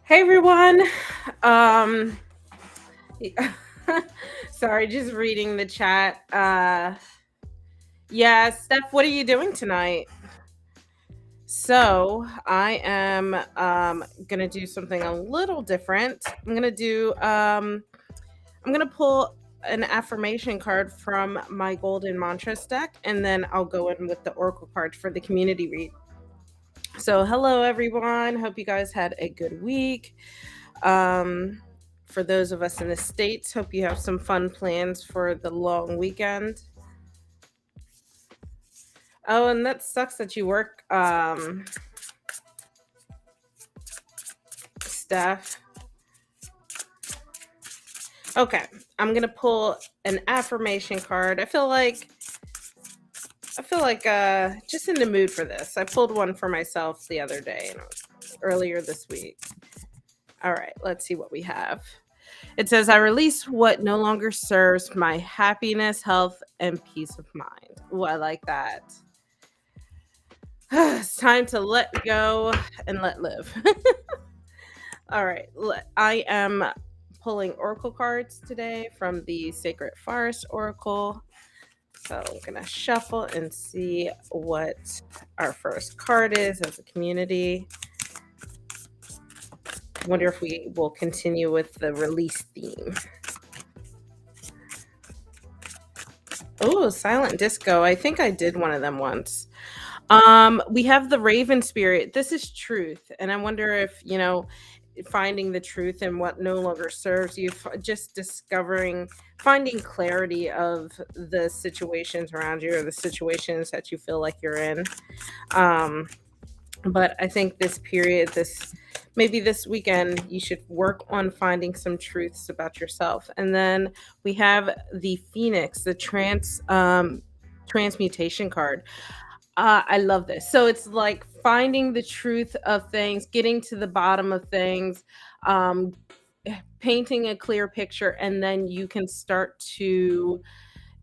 Hey everyone. Um Sorry, just reading the chat. Yeah, Steph, what are you doing tonight? So, I am going to do something a little different. I'm going to pull an affirmation card from my golden mantras deck, and then I'll go in with the oracle card for the community read. So, hello everyone. Hope you guys had a good week. Um, for those of us in the States, hope you have some fun plans for the long weekend. Oh, and that sucks that you work staff. Okay, I'm gonna pull an affirmation card. I feel like just in the mood for this. I pulled one for myself the other day, earlier this week. All right, let's see what we have. It says, I release what no longer serves my happiness, health, and peace of mind. Oh, I like that. It's time to let go and let live. All right. I am pulling oracle cards today from the Sacred Forest Oracle. So I'm going to shuffle and see what our first card is as a community. Wonder if we will continue with the release theme. Oh, Silent Disco. I think I did one of them once. We have the Raven Spirit. This is truth. And I wonder if, finding the truth in what no longer serves you, just finding clarity of the situations around you or the situations that you feel like you're in. Um, but I think this period, maybe this weekend, you should work on finding some truths about yourself. And then we have the Phoenix, the transmutation card. I love this. So it's like finding the truth of things, getting to the bottom of things, um, painting a clear picture, and then you can start to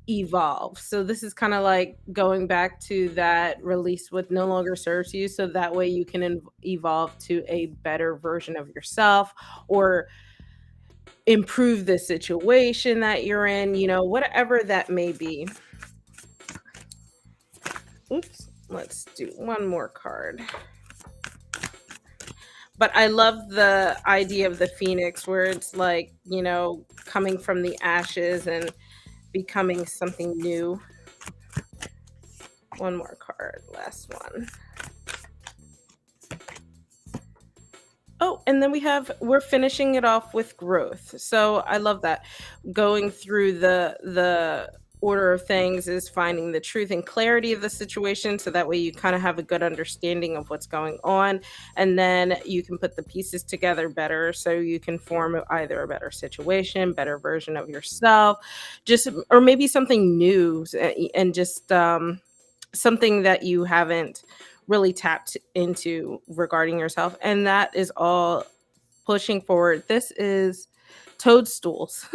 evolve. So this is kind of like going back to that release what no longer serves you. So that way you can evolve to a better version of yourself or improve the situation that you're in, whatever that may be. Oops. Let's do one more card. But I love the idea of the phoenix where it's like, coming from the ashes and becoming something new. One more card, last one. Oh, and then we're finishing it off with growth. So I love that. Going through the order of things is finding the truth and clarity of the situation so that way you kind of have a good understanding of what's going on, and then you can put the pieces together better so you can form either a better situation, better version of yourself, just or maybe something new, and just something that you haven't really tapped into regarding yourself. And that is all pushing forward. This is toadstools,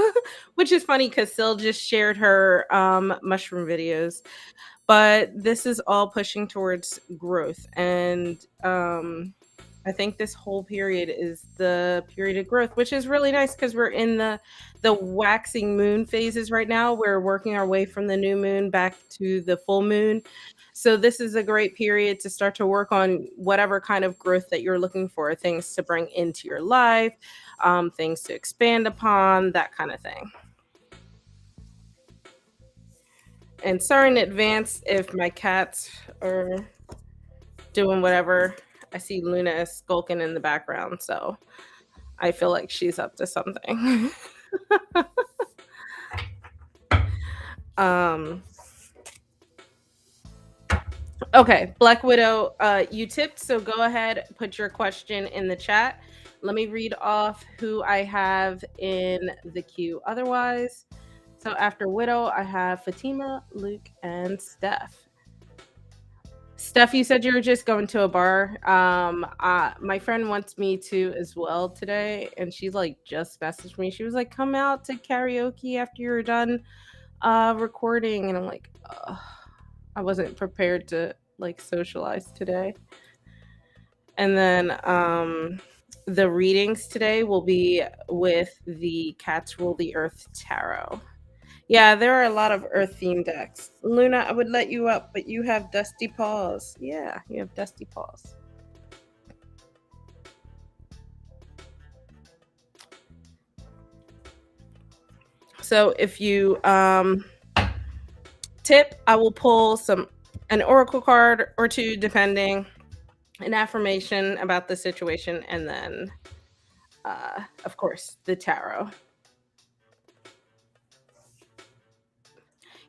which is funny because Sil just shared her mushroom videos. But this is all pushing towards growth. And I think this whole period is the period of growth, which is really nice because we're in the waxing moon phases right now. We're working our way from the new moon back to the full moon. So this is a great period to start to work on whatever kind of growth that you're looking for, things to bring into your life, things to expand upon, that kind of thing. And sorry in advance if my cats are doing whatever. I see Luna is skulking in the background, so I feel like she's up to something. um Okay, Black Widow, you tipped, so go ahead, put your question in the chat. Let me read off who I have in the queue. Otherwise, so after Widow, I have Fatima, Luke, and Steph. Steph, you said you were just going to a bar. My friend wants me to as well today, and she like just messaged me. She was like, "Come out to karaoke after you're done recording," and I'm like, ugh. I wasn't prepared to like socialize today. And then The readings today will be with the Cats Rule the Earth Tarot. Yeah, there are a lot of Earth themed decks. Luna, I would let you up, but you have dusty paws. Yeah, you have dusty paws. So if you tip, I will pull an oracle card or two, depending, an affirmation about the situation, and then of course the tarot.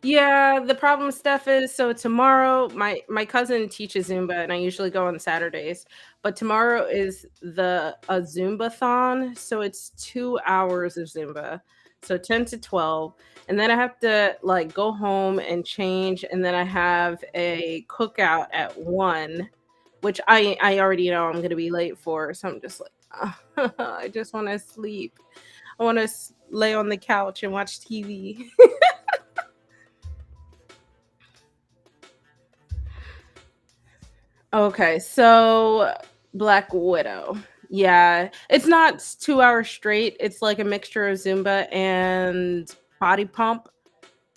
Yeah, the problem stuff is, so tomorrow my cousin teaches Zumba and I usually go on Saturdays, but tomorrow is the a Zumba-thon, so it's 2 hours of Zumba. So 10 to 12, and then I have to like go home and change, and then I have a cookout at 1, which I already know I'm going to be late for, so I'm just like, I just want to sleep. I want to lay on the couch and watch TV. Okay, so Black Widow. Yeah, it's not 2 hours straight. It's like a mixture of Zumba and body pump.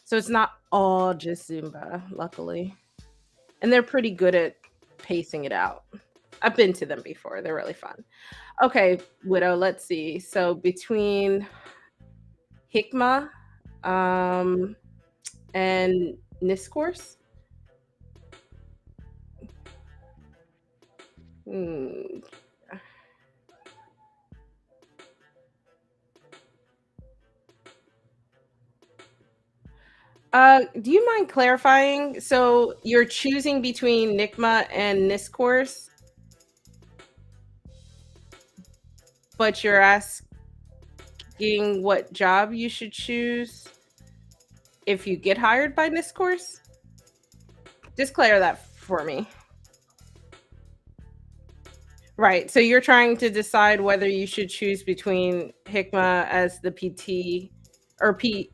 So it's not all just Zumba, luckily. And they're pretty good at pacing it out. I've been to them before. They're really fun. Okay, Widow, let's see. So between Hikmah um and Niscourse. Hmm. Do you mind clarifying? So you're choosing between Nikma and Niscourse, but you're asking what job you should choose if you get hired by Niscourse? Just clear that for me. Right. So you're trying to decide whether you should choose between Hikma as the PT or P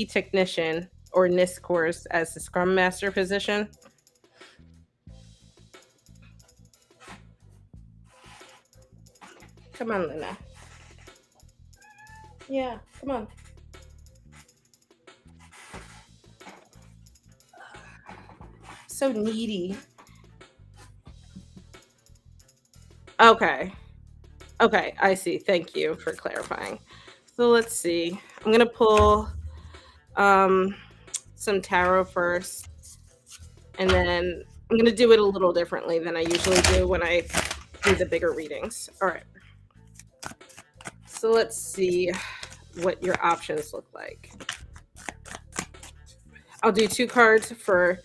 technician or Niscourse as the Scrum Master position. Come on, Luna. Yeah, come on. So needy. Okay. Okay, I see. Thank you for clarifying. So let's see. I'm gonna pull um some tarot first, and then I'm gonna do it a little differently than I usually do when I do the bigger readings. All right. So let's see what your options look like. I'll do 2 cards for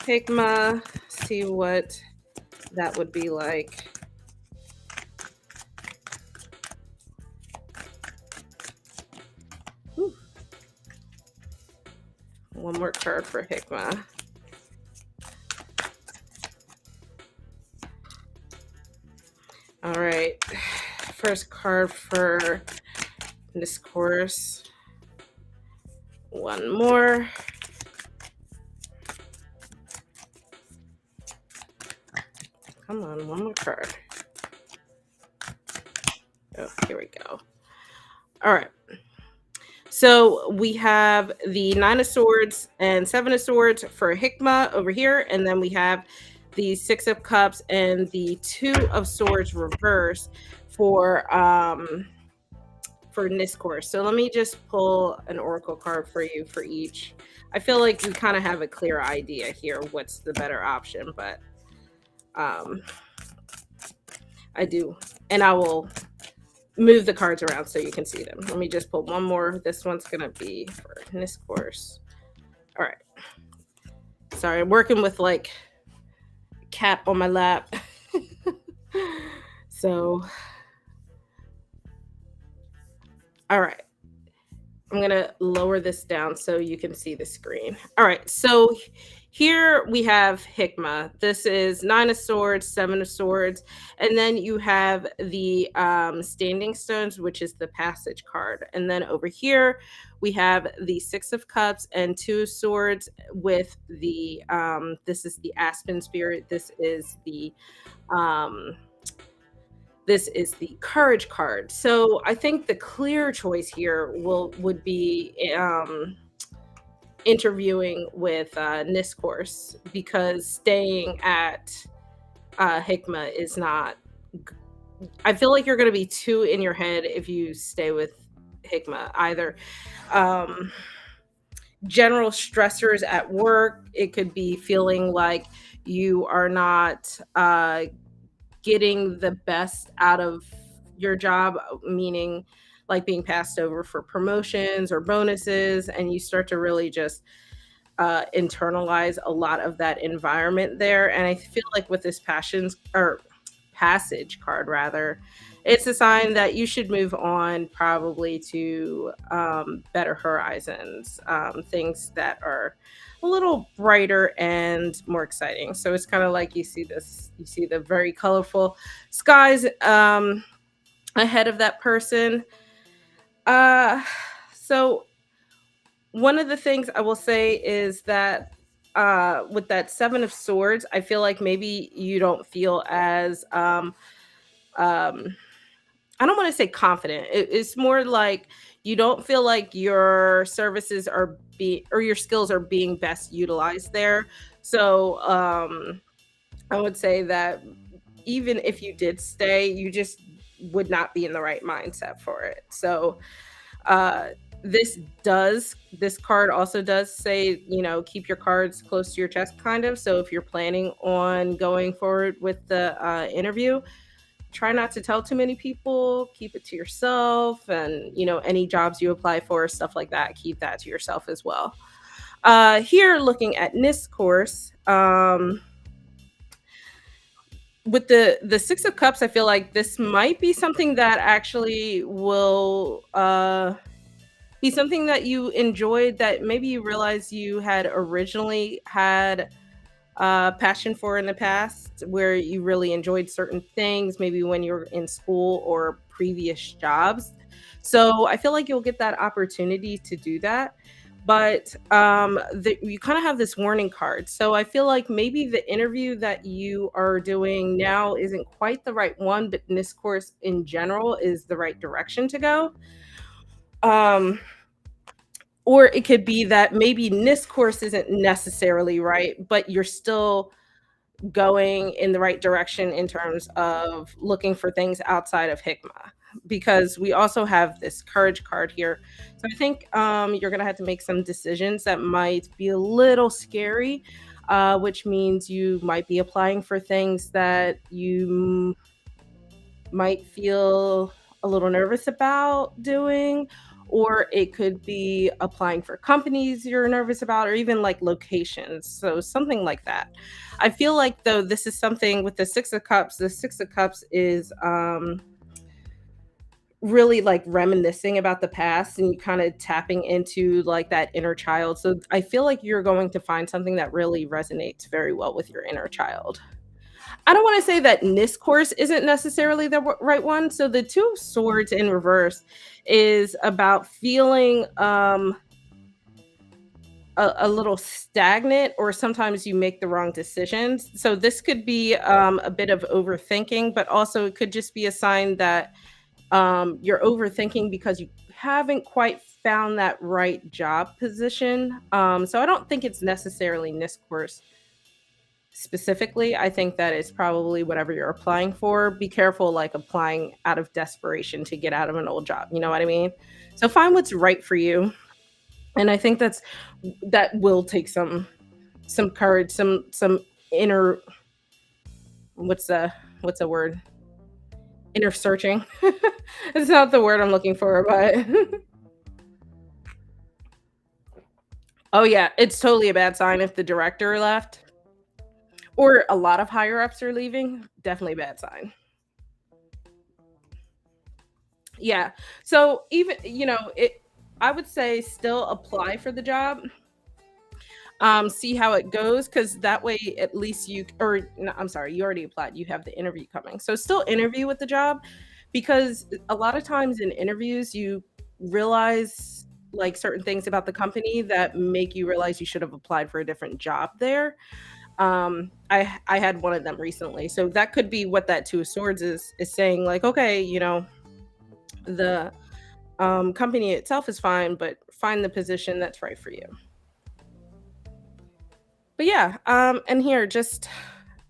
Hikmah, see what that would be like. Whew. One more card for Hikmah. All right. First card for Discourse. One more. Come on, one more card. Oh, here we go. All right. So we have the 9 of Swords and 7 of Swords for Hikmah over here, and then we have the 6 of Cups and the 2 of Swords reverse for Niscourse. So let me just pull an oracle card for you for each. I feel like we kind of have a clear idea here what's the better option, but um I do, and I will move the cards around so you can see them. Let me just pull one more. This one's gonna be for Niscourse. All right. Sorry, I'm working with like cat on my lap. So, all right. I'm gonna lower this down so you can see the screen. All right, so here we have Hikmah. This is 9 of Swords, 7 of Swords, and then you have the Standing Stones, which is the Passage card. And then over here we have the 6 of Cups and 2 of Swords with the this is the Aspen Spirit. This is the um This is the courage card. So I think the clear choice here would be interviewing with Niscourse, because staying at Hikma is not. I feel like you're going to be too in your head if you stay with Hikma. Either um, general stressors at work, it could be feeling like you are not getting the best out of your job, meaning like being passed over for promotions or bonuses, and you start to really just internalize a lot of that environment there. And I feel like with this passions or passage card rather, it's a sign that you should move on probably to better horizons, things that are a little brighter and more exciting. So it's kind of like you see the very colorful skies ahead of that person. Uh, so one of the things I will say is that with that seven of swords, I feel like maybe you don't feel as um I don't want to say confident. It's more like you don't feel like your services are or your skills are being best utilized there. So I would say that even if you did stay, you just would not be in the right mindset for it. So uh this card also does say, keep your cards close to your chest, kind of. So if you're planning on going forward with the interview, try not to tell too many people, keep it to yourself. And any jobs you apply for, stuff like that, keep that to yourself as well. Here, looking at NIST course, with the six of cups, I feel like this might be something that actually will be something that you enjoyed, that maybe you realize you had originally had passion for in the past, where you really enjoyed certain things, maybe when you were in school or previous jobs. So I feel like you'll get that opportunity to do that. But you kind of have this warning card. So I feel like maybe the interview that you are doing now isn't quite the right one, but in this course in general is the right direction to go. Um, or it could be that maybe this course isn't necessarily right, but you're still going in the right direction in terms of looking for things outside of Hikmah, because we also have this courage card here. So I think you're going to have to make some decisions that might be a little scary, which means you might be applying for things that you might feel a little nervous about doing, or it could be applying for companies you're nervous about, or even like locations. So something like that. I feel like, though, this is something with the six of cups. The six of cups is really like reminiscing about the past, and you kind of tapping into like that inner child. So I feel like you're going to find something that really resonates very well with your inner child. I don't want to say that this course isn't necessarily the right one. So the two of swords in reverse is about feeling a little stagnant, or sometimes you make the wrong decisions. So this could be a bit of overthinking, but also it could just be a sign that you're overthinking because you haven't quite found that right job position. So I don't think it's necessarily this course specifically. I think that it's probably whatever you're applying for. Be careful, like applying out of desperation to get out of an old job. You know what I mean? So find what's right for you. And I think that will take some courage, some inner, what's a word? Inner searching. It's not the word I'm looking for, but oh yeah, it's totally a bad sign if the director left or a lot of higher ups are leaving. Definitely a bad sign. Yeah. So even, I would say still apply for the job. See how it goes, because that way at least or no, I'm sorry, you already applied. You have the interview coming. So still interview with the job, because a lot of times in interviews you realize like certain things about the company that make you realize you should have applied for a different job there. I had one of them recently. So that could be what that two of swords is saying, like, okay, the company itself is fine, but find the position that's right for you. But yeah, and here, just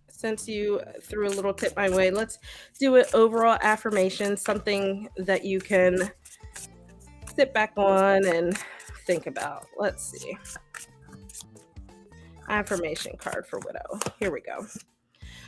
since you threw a little tip my way, let's do an overall affirmation, something that you can sit back on and think about. Let's see. Affirmation card for widow. Here we go.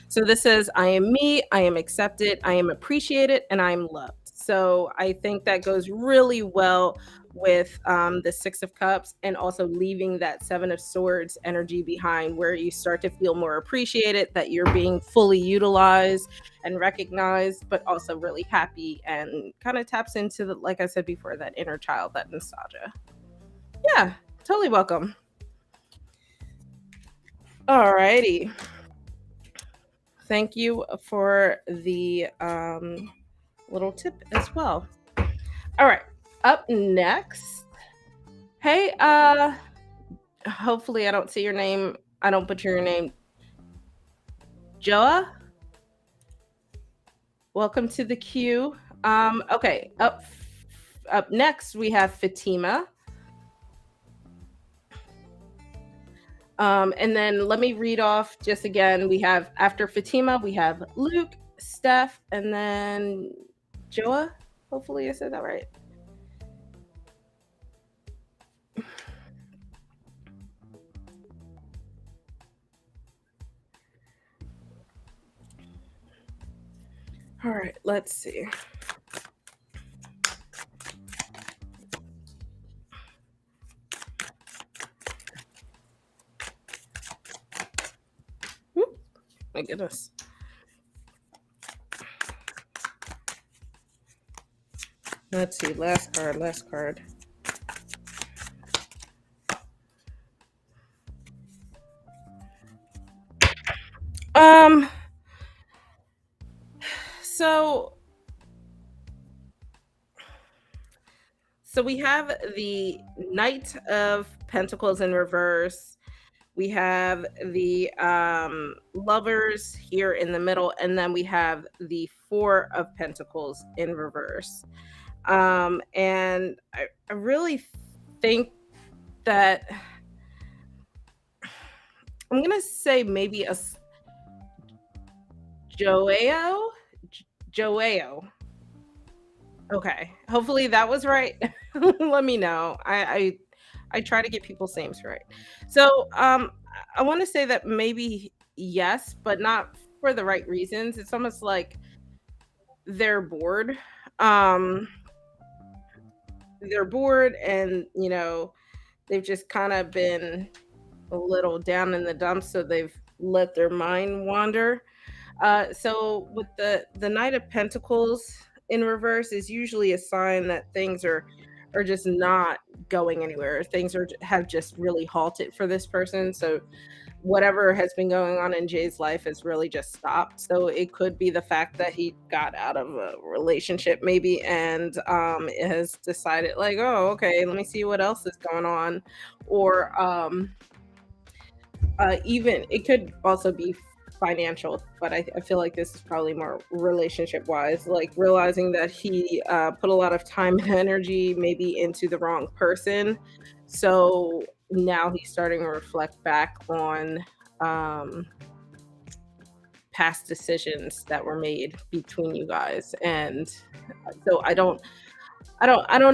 So this says, I am me, I am accepted, I am appreciated, and I'm loved. So I think that goes really well with the Six of Cups, and also leaving that Seven of Swords energy behind, where you start to feel more appreciated, that you're being fully utilized and recognized, but also really happy, and kind of taps into the, like I said before, that inner child, that nostalgia. Yeah, totally welcome. All righty. Thank you for the little tip as well. All right. Up next. Hey, hopefully I don't see your name. I don't butcher your name. Joa, welcome to the queue. Okay, up next we have Fatima. And then let me read off just again. We have, after Fatima, we have Luke, Steph, and then Joa. Hopefully I said that right. All right, let's see. Whoop, my goodness. Let's see. Last card. Last card. Um. So so we have the Knight of Pentacles in reverse. We have the Lovers here in the middle, and then we have the Four of Pentacles in reverse. And I really think that I'm gonna say maybe a Joao. Joao. Okay. Hopefully that was right. Let me know. I try to get people's names right. So I want to say that maybe yes, but not for the right reasons. It's almost like they're bored. Um they're bored, and they've just kind of been a little down in the dumps, so they've let their mind wander. So with the Knight of Pentacles in reverse is usually a sign that things are just not going anywhere. Things have just really halted for this person. So whatever has been going on in Jay's life has really just stopped. So it could be the fact that he got out of a relationship maybe, and has decided, like, oh, okay, let me see what else is going on. Or even it could also be financial, but I feel like this is probably more relationship wise, like realizing that he put a lot of time and energy maybe into the wrong person. So now he's starting to reflect back on um, past decisions that were made between you guys. And so I don't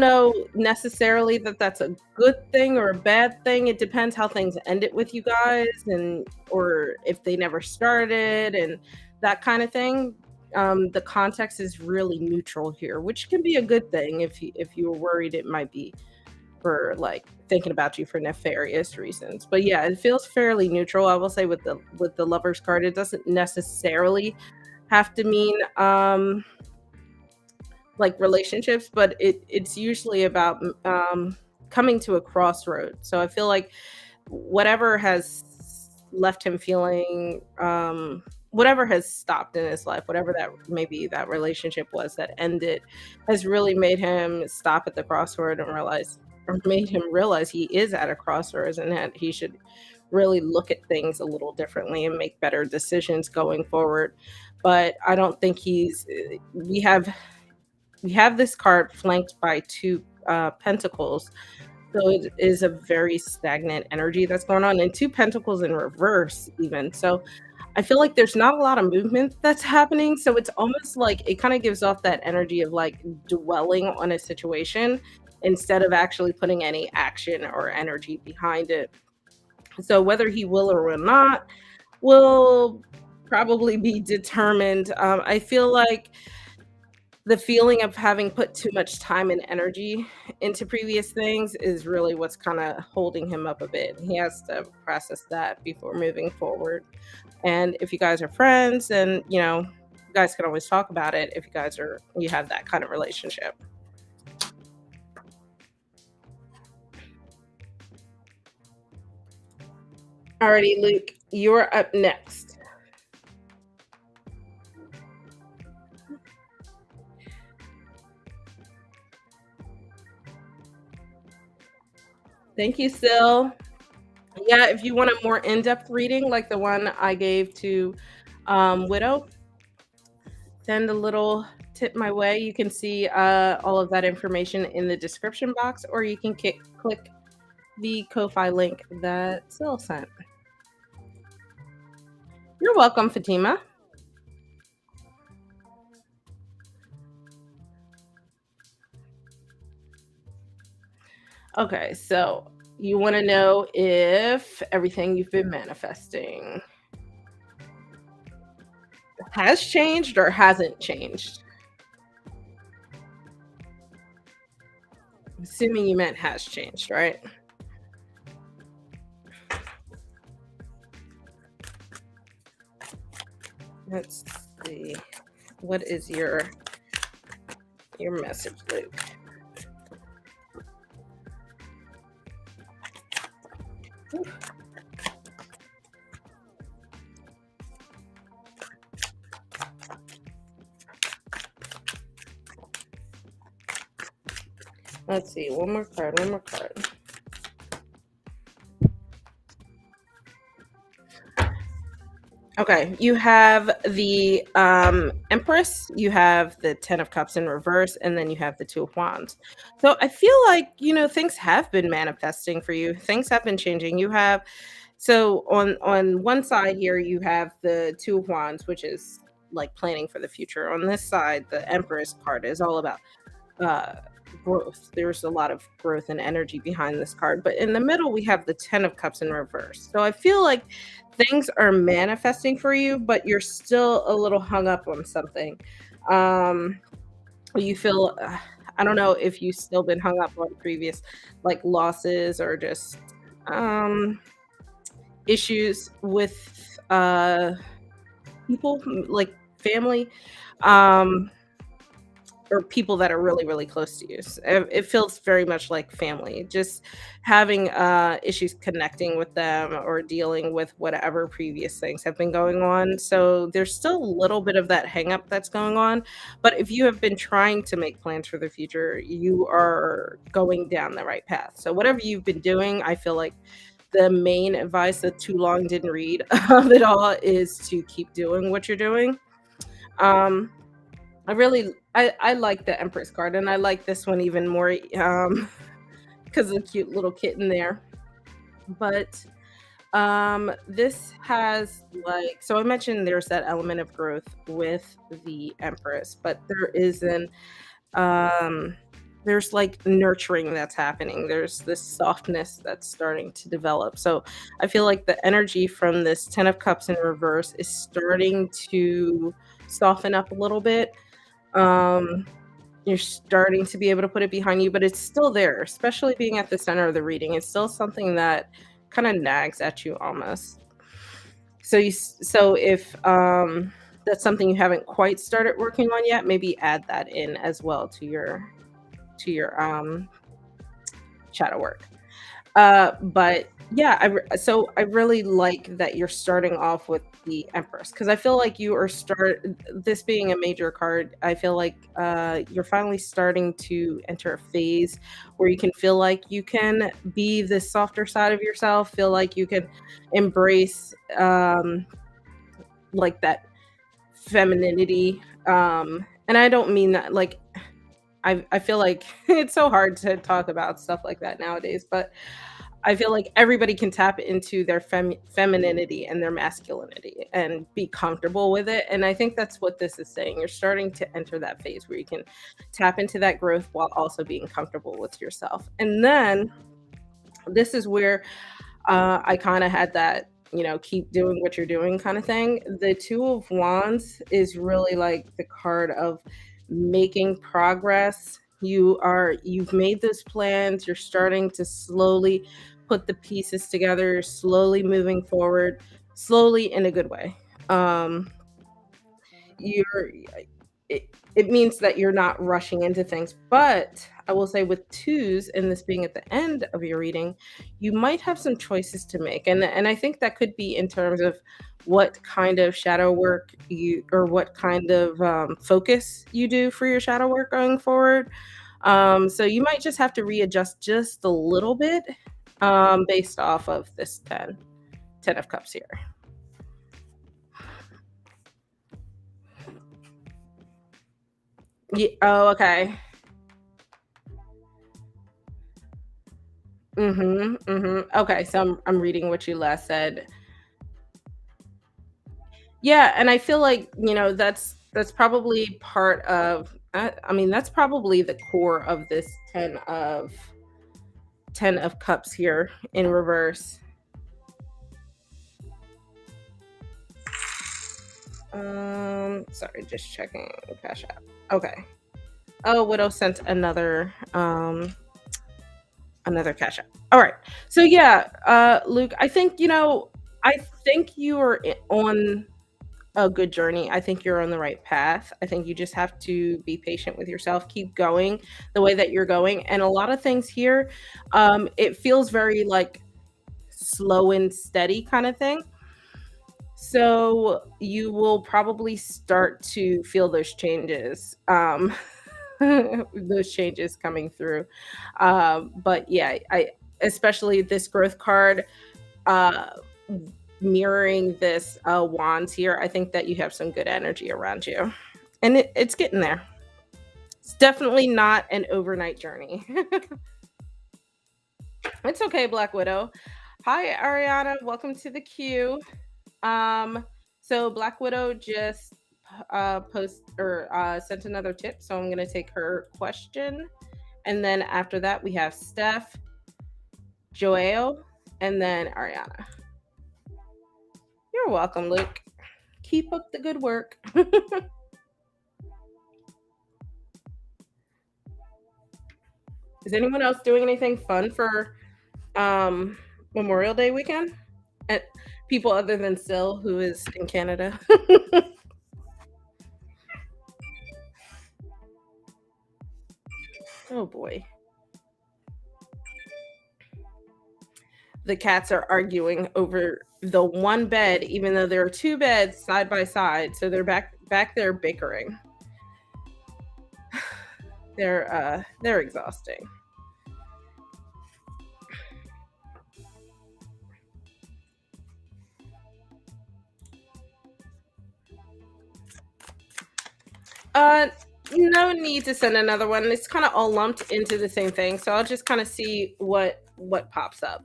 know necessarily that that's a good thing or a bad thing. It depends how things ended with you guys, and or if they never started and that kind of thing. The context is really neutral here, which can be a good thing if you were worried it might be for, like, thinking about you for nefarious reasons. But yeah, it feels fairly neutral. I will say with the lovers card, it doesn't necessarily have to mean like relationships, but it's usually about coming to a crossroad. So I feel like whatever has left him feeling, whatever has stopped in his life, whatever that maybe that relationship was that ended, has really made him stop at the crossroad and realize, or made him realize he is at a crossroads, and that he should really look at things a little differently and make better decisions going forward. But I don't think we have this card flanked by two pentacles, so it is a very stagnant energy that's going on, and two pentacles in reverse even. So I feel like there's not a lot of movement that's happening, so it's almost like it kinda gives off that energy of, like, dwelling on a situation instead of actually putting any action or energy behind it. So whether he will or will not will probably be determined. I feel like the feeling of having put too much time and energy into previous things is really what's kinda holding him up a bit. He has to process that before moving forward. And if you guys are friends, then, you guys can always talk about it if you have that kind of relationship. Alrighty, Luke, you're up next. Thank you, Sil. Yeah, if you want a more in-depth reading like the one I gave to Widow, send a little tip my way. You can see all of that information in the description box, or you can click the Ko-Fi link that Sil sent. You're welcome, Fatima. Okay, so you want to know if everything you've been manifesting has changed or hasn't changed. Assuming you meant has changed, right? Let's see. What is your message, Luke? Let's see. One more card. One more card. Okay, you have the Empress, you have the Ten of Cups in reverse, and then you have the Two of Wands. So I feel like, things have been manifesting for you. Things have been changing. So on one side here you have the Two of Wands, which is like planning for the future. On this side, the Empress card is all about uh growth. There's a lot of growth and energy behind this card. But in the middle, we have the Ten of Cups in reverse. So I feel like things are manifesting for you, but you're still a little hung up on something. Um, you feel, I don't know if you've still been hung up on previous like losses or just um, issues with people like family. Um, or people that are really, really close to you. It feels very much like family. Just having issues connecting with them or dealing with whatever previous things have been going on. So there's still a little bit of that hang up that's going on. But if you have been trying to make plans for the future, you are going down the right path. So whatever you've been doing, I feel like the main advice that too long didn't read of it all is to keep doing what you're doing. Um, I like the Empress card, and I like this one even more, because of the cute little kitten there. But, this has, like so I mentioned there's that element of growth with the Empress, but um there's, like, nurturing that's happening. There's this softness that's starting to develop. So, I feel like the energy from this Ten of Cups in reverse is starting to soften up a little bit. Um, you're starting to be able to put it behind you, but it's still there, especially being at the center of the reading. It's still something that kind of nags at you almost. So if that's something you haven't quite started working on yet, maybe add that in as well to your shadow work. But Yeah, so I really like that you're starting off with the Empress because I feel like you are start this being a major card. I feel like you're finally starting to enter a phase where you can feel like you can be the softer side of yourself. Feel like you can embrace like that femininity. And I don't mean that like I feel like it's so hard to talk about stuff like that nowadays, but I feel like everybody can tap into their femininity and their masculinity and be comfortable with it, and I think that's what this is saying. You're starting to enter that phase where you can tap into that growth while also being comfortable with yourself. And then this is where I kind of had that, keep doing what you're doing kind of thing. The Two of Wands is really like the card of making progress. You've made those plans, you're starting to slowly put the pieces together, slowly moving forward, slowly in a good way. Um, you're it means that you're not rushing into things. But I will say with twos and this being at the end of your reading, you might have some choices to make. And I think that could be in terms of what kind of shadow work you or what kind of focus you do for your shadow work going forward. So you might just have to readjust just a little bit based off of this ten of cups here. Yeah, oh, okay. Mhm, mhm. Okay, so I'm reading what you last said. Yeah, and I feel like, that's probably part of I mean, that's probably the core of this 10 of cups here in reverse. Sorry, just checking Cash App. Okay. Oh, Widow sent another Cash App. All right. So yeah, Luke, I think you are on a good journey. I think you're on the right path. I think you just have to be patient with yourself, keep going the way that you're going. And a lot of things here, it feels very like slow and steady kind of thing. So you will probably start to feel those changes. Those changes coming through. But yeah, I especially this growth card uh mirroring this wands here, I think that you have some good energy around you. And it's getting there. It's definitely not an overnight journey. It's okay, Black Widow. Hi, Ariana. Welcome to the queue. So Black Widow just sent another tip, so I'm gonna take her question, and then after that we have Steph, Joao, and then Ariana. You're welcome, Luke. Keep up the good work. Is anyone else doing anything fun for um Memorial Day weekend? And people other than Sil, who is in Canada. Oh boy. The cats are arguing over the one bed, even though there are two beds side by side. So they're back there bickering. They're exhausting. Uh no need to send another one. It's kind of all lumped into the same thing. So I'll just kind of see what pops up.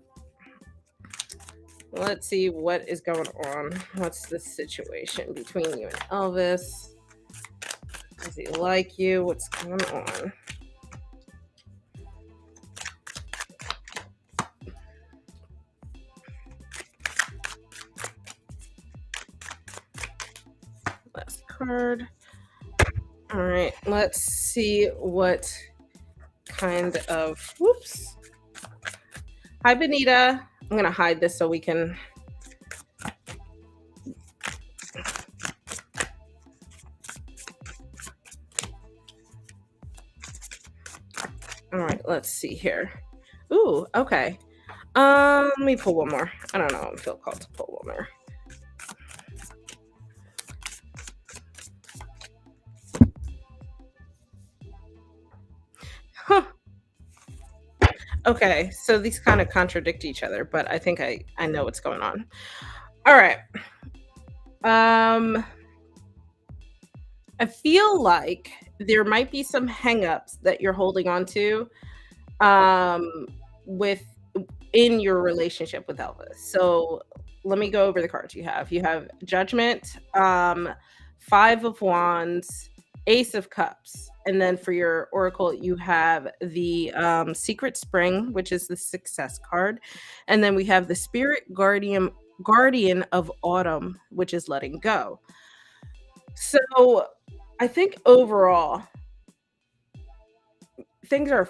Let's see what is going on. What's the situation between you and Elvis? Does he like you? What's going on? Last card. All right, let's see what kind of. Whoops. Hi, Benita. I'm gonna hide this so we can. All right, let's see here. Ooh, okay. Let me pull one more. I don't know. I feel called to pull one more. Huh. Okay, so these kind of contradict each other, but I think I know what's going on. All right. Um, I feel like there might be some hangups that you're holding on to um with in your relationship with Elvis. So let me go over the cards you have. You have Judgment, Five of Wands, Ace of Cups. And then for your oracle, you have the Secret Spring, which is the success card. And then we have the Spirit Guardian of Autumn, which is letting go. So I think overall things are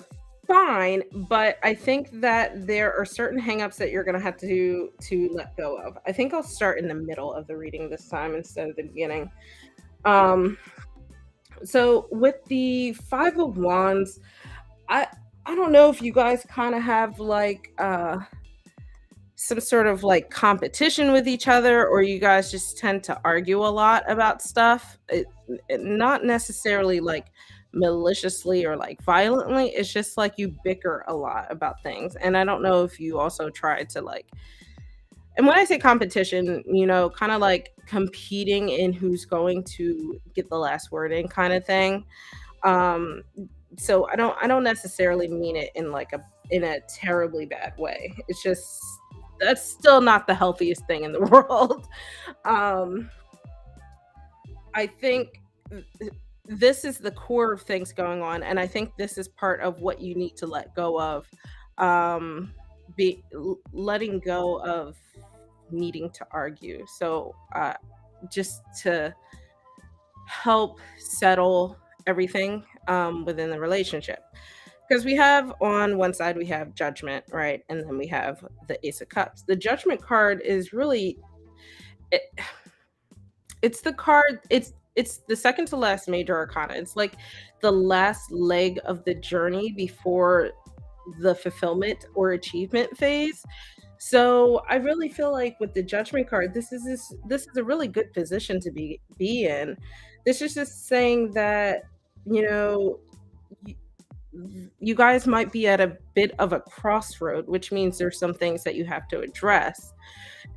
fine, but I think that there are certain hangups that you're gonna have to let go of. I think I'll start in the middle of the reading this time instead of the beginning. Um, so with the Five of Wands, I I don't know if you guys kind of have like some sort of like competition with each other, or you guys just tend to argue a lot about stuff. Not necessarily like maliciously or like violently. It's just like you bicker a lot about things. And I don't know if you also try to like, and when I say competition, kind of like competing in who's going to get the last word in kind of thing. Um, so I don't necessarily mean it in a terribly bad way. It's just that's still not the healthiest thing in the world. Um, I think this is the core of things going on, and I think this is part of what you need to let go of. Um, letting go of needing to argue. So just to help settle everything within the relationship. Because we have on one side, we have judgment, right? And then we have the Ace of Cups. The judgment card is really, it, it's the card, it's the second to last major arcana. It's like the last leg of the journey before the fulfillment or achievement phase. So I really feel like with the judgment card, this is a really good position to be in. This is just saying that, you know, y- you guys might be at a bit of a crossroad, which means there's some things that you have to address.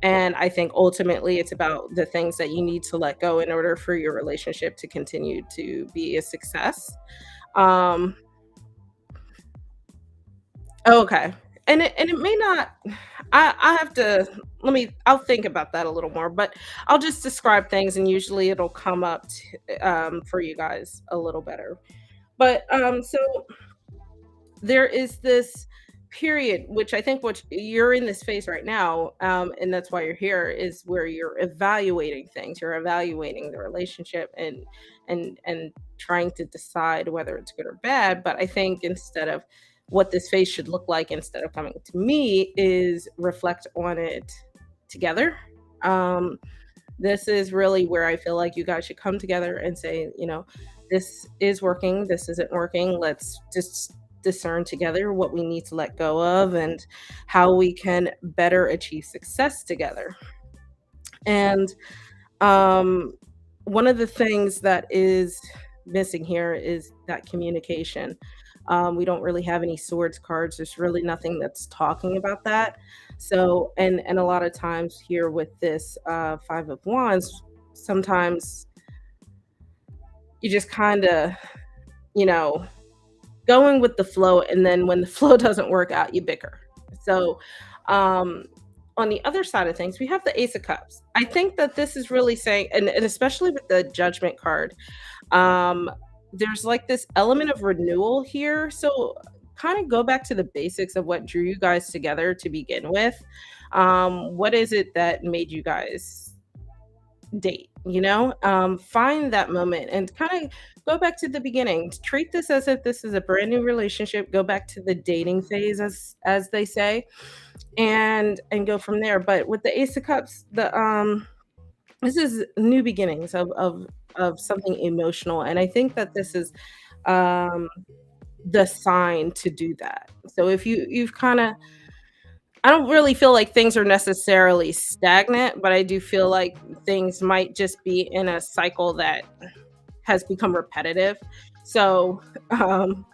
And I think ultimately it's about the things that you need to let go in order for your relationship to continue to be a success. Um, Okay. And it may not I have to I'll think about that a little more, but I'll just describe things and usually it'll come up for you guys a little better. But so there is this period which I think what you're in this phase right now, and that's why you're here, is where you're evaluating things. You're evaluating the relationship and trying to decide whether it's good or bad. But I think instead of what this phase should look like, instead of coming to me, is reflect on it together. Um, this is really where I feel like you guys should come together and say, this is working, this isn't working. Let's just discern together what we need to let go of and how we can better achieve success together. And um, one of the things that is missing here is that communication. We don't really have any swords cards. There's really nothing that's talking about that. So, and a lot of times here with this Five of Wands, sometimes you just kind of, you know, going with the flow, and then when the flow doesn't work out, you bicker. So, um, on the other side of things, we have the Ace of Cups. I think that this is really saying, and especially with the Judgment card, um, there's like this element of renewal here. So, kind of go back to the basics of what drew you guys together to begin with. What is it that made you guys date? Find that moment and kind of go back to the beginning. Treat this as if this is a brand new relationship. Go back to the dating phase, as they say, and go from there. But with the Ace of Cups, the this is new beginnings of something emotional, and I think that this is um the sign to do that. So if you've kind of I don't really feel like things are necessarily stagnant, but I do feel like things might just be in a cycle that has become repetitive. So, um,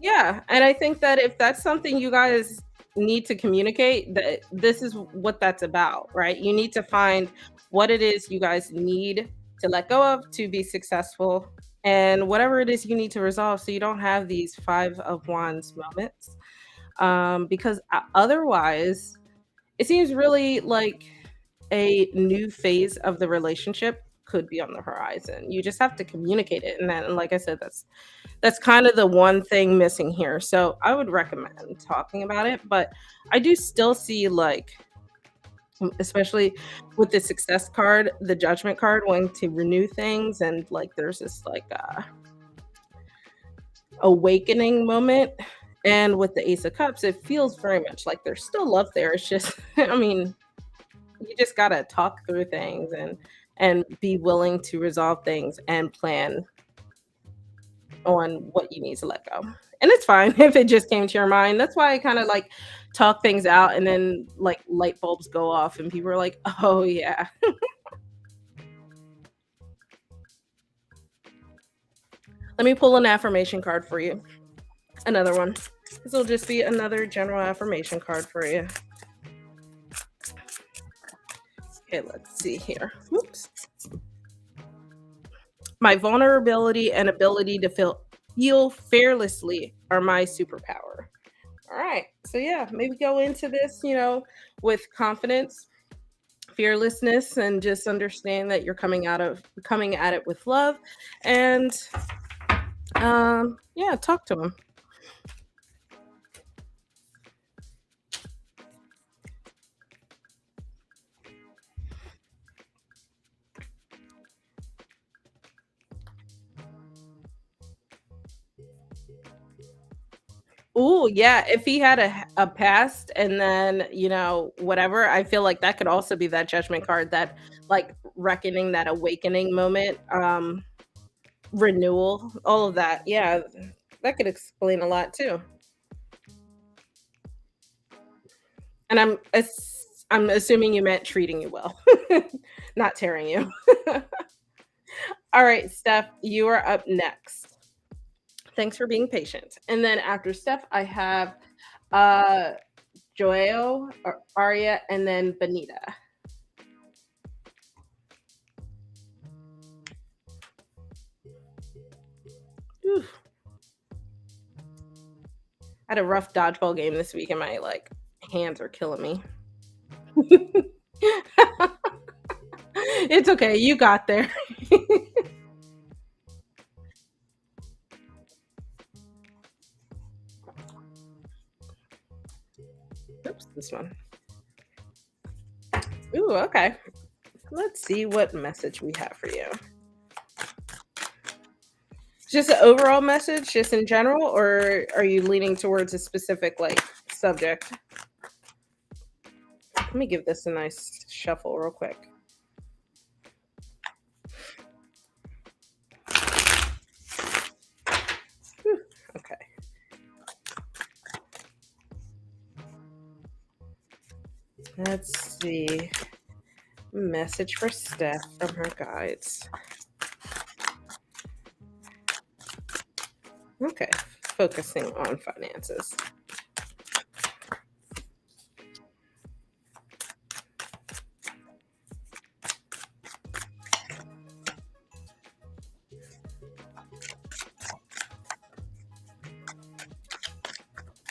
yeah, and I think that if that's something you guys need to communicate, that this is what that's about, right? You need to find what it is you guys need to let go of to be successful, and whatever it is you need to resolve so you don't have these 5 of Wands moments. Because otherwise, it seems really like a new phase of the relationship could be on the horizon. You just have to communicate it, and then, like I said, that's kind of the one thing missing here. So I would recommend talking about it, but I do still see like, especially with the success card, the judgment card, wanting to renew things, and like there's this like awakening moment. And with the Ace of Cups, it feels very much like there's still love there. It's just, I mean, you just gotta talk through things and be willing to resolve things and plan on what you need to let go. And it's fine if it just came to your mind. That's why I kind of like talk things out, and then like light bulbs go off and people are like, "Oh yeah." Let me pull an affirmation card for you. Another one. This will just be another general affirmation card for you. Okay, let's see here. Oops. My vulnerability and ability to feel fearlessly are my superpower. All right. So yeah, maybe go into this, with confidence, fearlessness, and just understand that you're coming at it with love, and yeah, talk to them. Oh yeah, if he had a past, and then whatever, I feel like that could also be that judgment card, that like reckoning, that awakening moment, renewal, all of that. Yeah, that could explain a lot too. And I'm assuming you meant treating you well, not tearing you. All right, Steph, you are up next. Thanks for being patient. And then after Steph, I have uh Joao, or Aria, and then Benita. Oof. I had a rough dodgeball game this week, and my like hands are killing me. It's okay. You got there. Oops, this one. Ooh, okay. Let's see what message we have for you. Just an overall message, just in general, or are you leaning towards a specific like subject? Let me give this a nice shuffle real quick. Whew, okay. Let's see. Message for Steph from her guides. Okay. Focusing on finances.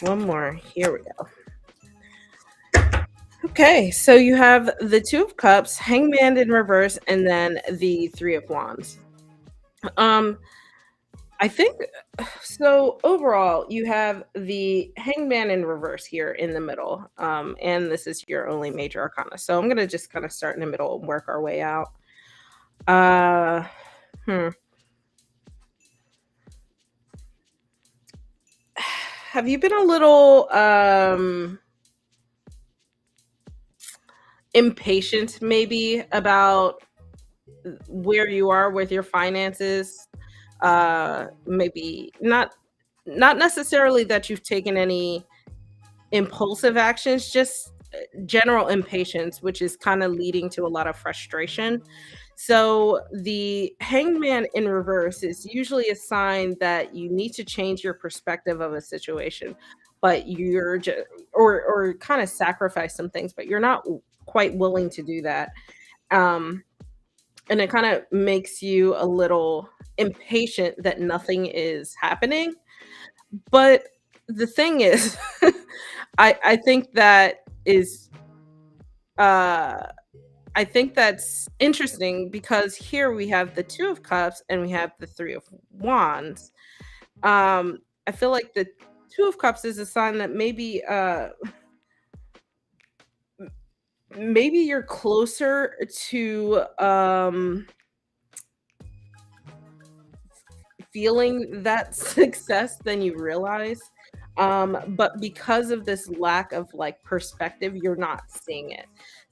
One more. Here we go. Okay, so you have the Two of Cups, Hangman in reverse, and then the Three of Wands. Um, I think so. Overall, you have the Hangman in reverse here in the middle, and this is your only major arcana. So I'm gonna just kind of start in the middle and work our way out. Uh, hmm. Have you been a little impatient, maybe, about where you are with your finances? Maybe not. not necessarily that you've taken any impulsive actions, just general impatience, which is kind of leading to a lot of frustration. So the hangman in reverse is usually a sign that you need to change your perspective of a situation, but you're just or kind of sacrifice some things, but you're not quite willing to do that. Um, and it kind of makes you a little impatient that nothing is happening. But the thing is, I think that is uh I think that's interesting because here we have the 2 of cups and we have the 3 of wands. I feel like the 2 of cups is a sign that maybe you're closer to feeling that success than you realize. But because of this lack of like perspective, you're not seeing it.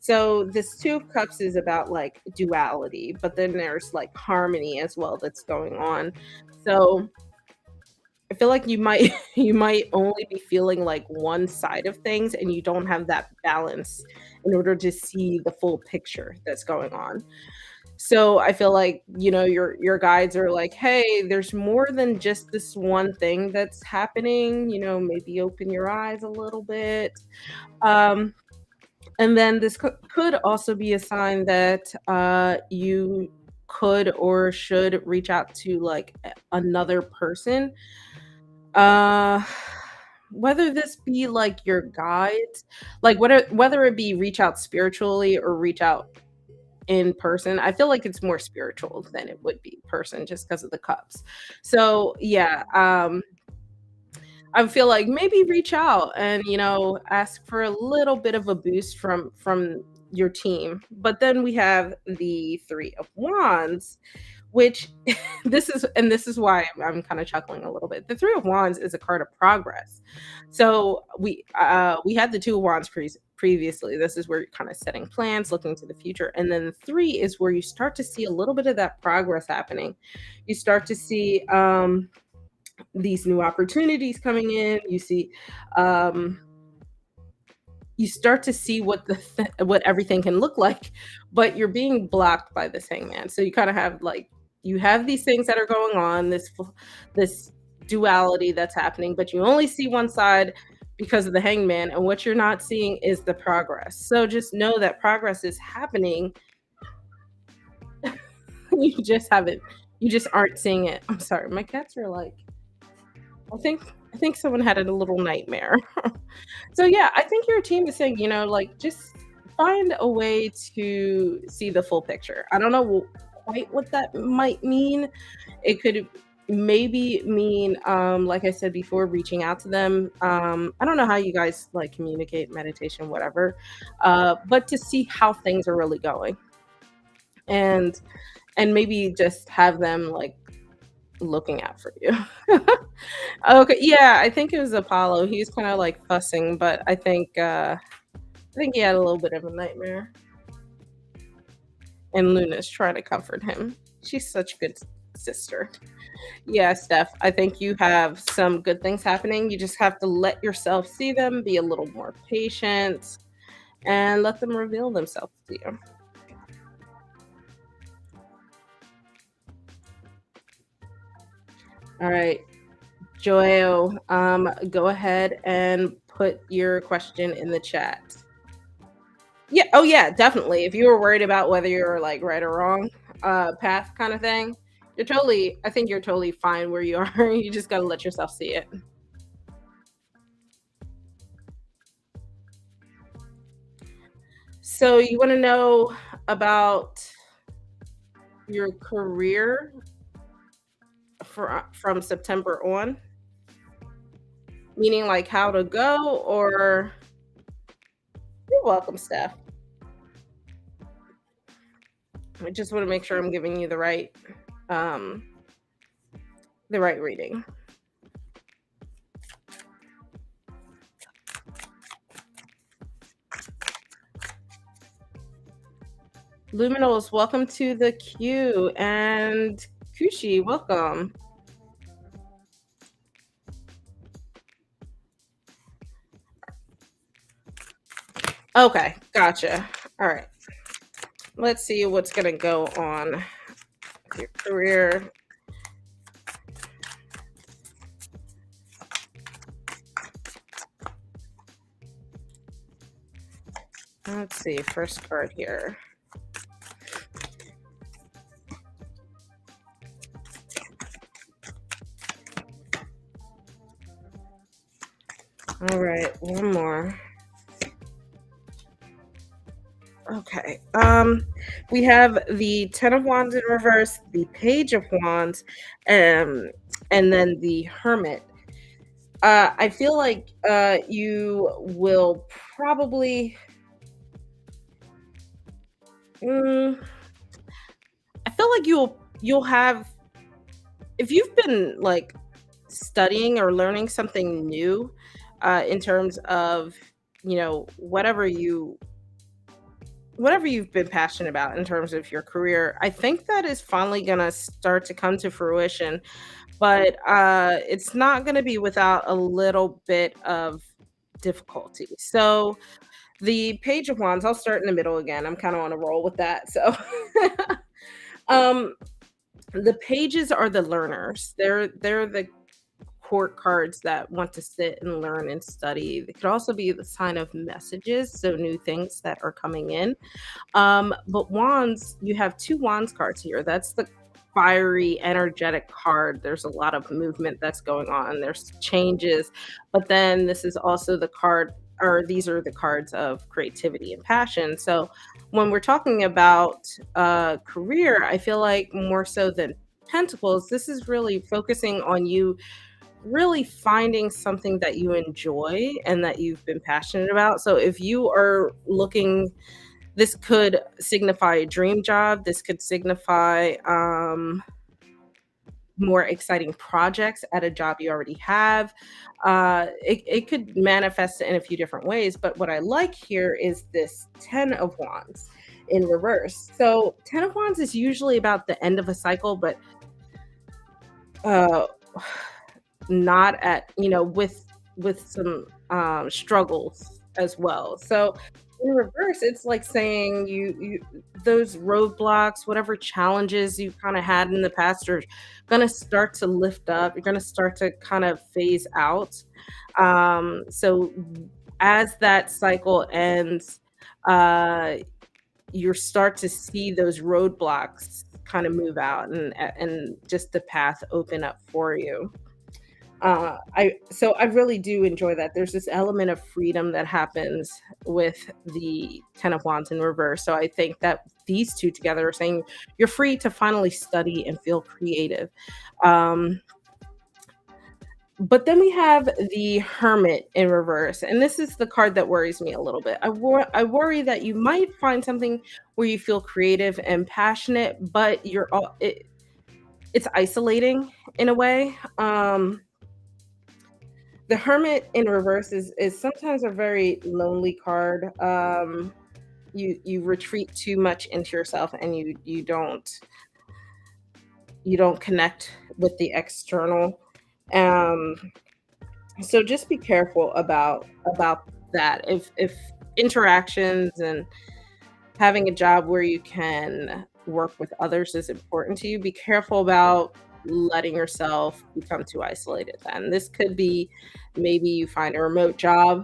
So this 2 of cups is about like duality, but then there's like harmony as well that's going on. So I feel like you might you might only be feeling like one side of things and you don't have that balance in order to see the full picture that's going on. So I feel like, your guides are like, "Hey, there's more than just this one thing that's happening, maybe open your eyes a little bit." Um, and then this could also be a sign that you could or should reach out to like another person. Uh, whether this be like your guides, like whether it be reach out spiritually or reach out in person. I feel like it's more spiritual than it would be person just because of the cups. So, yeah, I feel like maybe reach out and, ask for a little bit of a boost from your team. But then we have the 3 of wands, which this is why I'm kinda chuckling a little bit. The 3 of Wands is a card of progress. So, we had the 2 of Wands previously. This is where you're kinda setting plans, looking to the future, and then the 3 is where you start to see a little bit of that progress happening. You start to see, these new opportunities coming in. Um you start to see what everything can look like, but you're being blocked by this hangman. So you kind of have like you have these things that are going on, this duality that's happening, but you only see one side because of the hangman, and what you're not seeing is the progress. So just know that progress is happening. You just haven't you just aren't seeing it. I'm sorry, my cats are like I think someone had a little nightmare. So yeah, I think your team is saying, like just find a way to see the full picture. I don't know quite what that might mean. It could maybe mean, like I said before, reaching out to them. I don't know how you guys like communicate, meditation, whatever, but to see how things are really going, and maybe just have them like looking out for you. Okay, yeah, I think it was Apollo. He's kind of like fussing, but I think he had a little bit of a nightmare, and Luna's trying to comfort him. She's such a good sister. Yeah, Steph, I think you have some good things happening. You just have to let yourself see them, be a little more patient, and let them reveal themselves to you. All right, Joel, go ahead and put your question in the chat. Yeah, oh yeah, definitely. If you were worried about whether you're like right or wrong, path kind of thing, I think you're totally fine where you are. You just gotta let yourself see it. So you want to know about your career from September on, meaning like how to go, or you're welcome, Steph. I just want to make sure I'm giving you um, the right reading. Luminals, welcome to the queue, and Kushi, welcome. Okay, gotcha. All right. Let's see what's gonna go on with your career. Let's see, first card here. All right, one more. Okay. We have the Ten of Wands in reverse, the Page of Wands, um, and then the Hermit. I feel like you will probably. Mm, I feel like you'll have if you've been like studying or learning something new, in terms of whatever you've been passionate about in terms of your career. I think that is finally gonna start to come to fruition, but it's not gonna be without a little bit of difficulty. So the Page of Wands, I'll start in the middle again. I'm kind of on a roll with that. So um the pages are the learners. They're the court cards that want to sit and learn and study. They could also be the sign of messages, so new things that are coming in. But wands, you have two wands cards here. That's the fiery, energetic card. There's a lot of movement that's going on. There's changes, but then this is also the card, or these are the cards of creativity and passion. So when we're talking about career, I feel like more so than pentacles, this is really focusing on you really finding something that you enjoy and that you've been passionate about. So if you are looking, this could signify a dream job. This could signify more exciting projects at a job you already have. It could manifest in a few different ways. But what I like here is this 10 of Wands in reverse. So 10 of Wands is usually about the end of a cycle, but uh, not at with some struggles as well. So in reverse, it's like saying you those roadblocks, whatever challenges you kind of had in the past are going to start to lift up. You're going to start to kind of phase out. So as that cycle ends, uh you start to see those roadblocks kind of move out, and just the path open up for you. I really do enjoy that. There's this element of freedom that happens with the Ten of Wands in reverse. So I think that these two together are saying you're free to finally study and feel creative. Um, but then we have the Hermit in reverse, and this is the card that worries me a little bit. I worry that you might find something where you feel creative and passionate, but it's isolating in a way. The Hermit in reverse is sometimes a very lonely card. You retreat too much into yourself, and you don't connect with the external. Um, so just be careful about that. If interactions and having a job where you can work with others is important to you, be careful about letting yourself become too isolated. Then this could be maybe you find a remote job,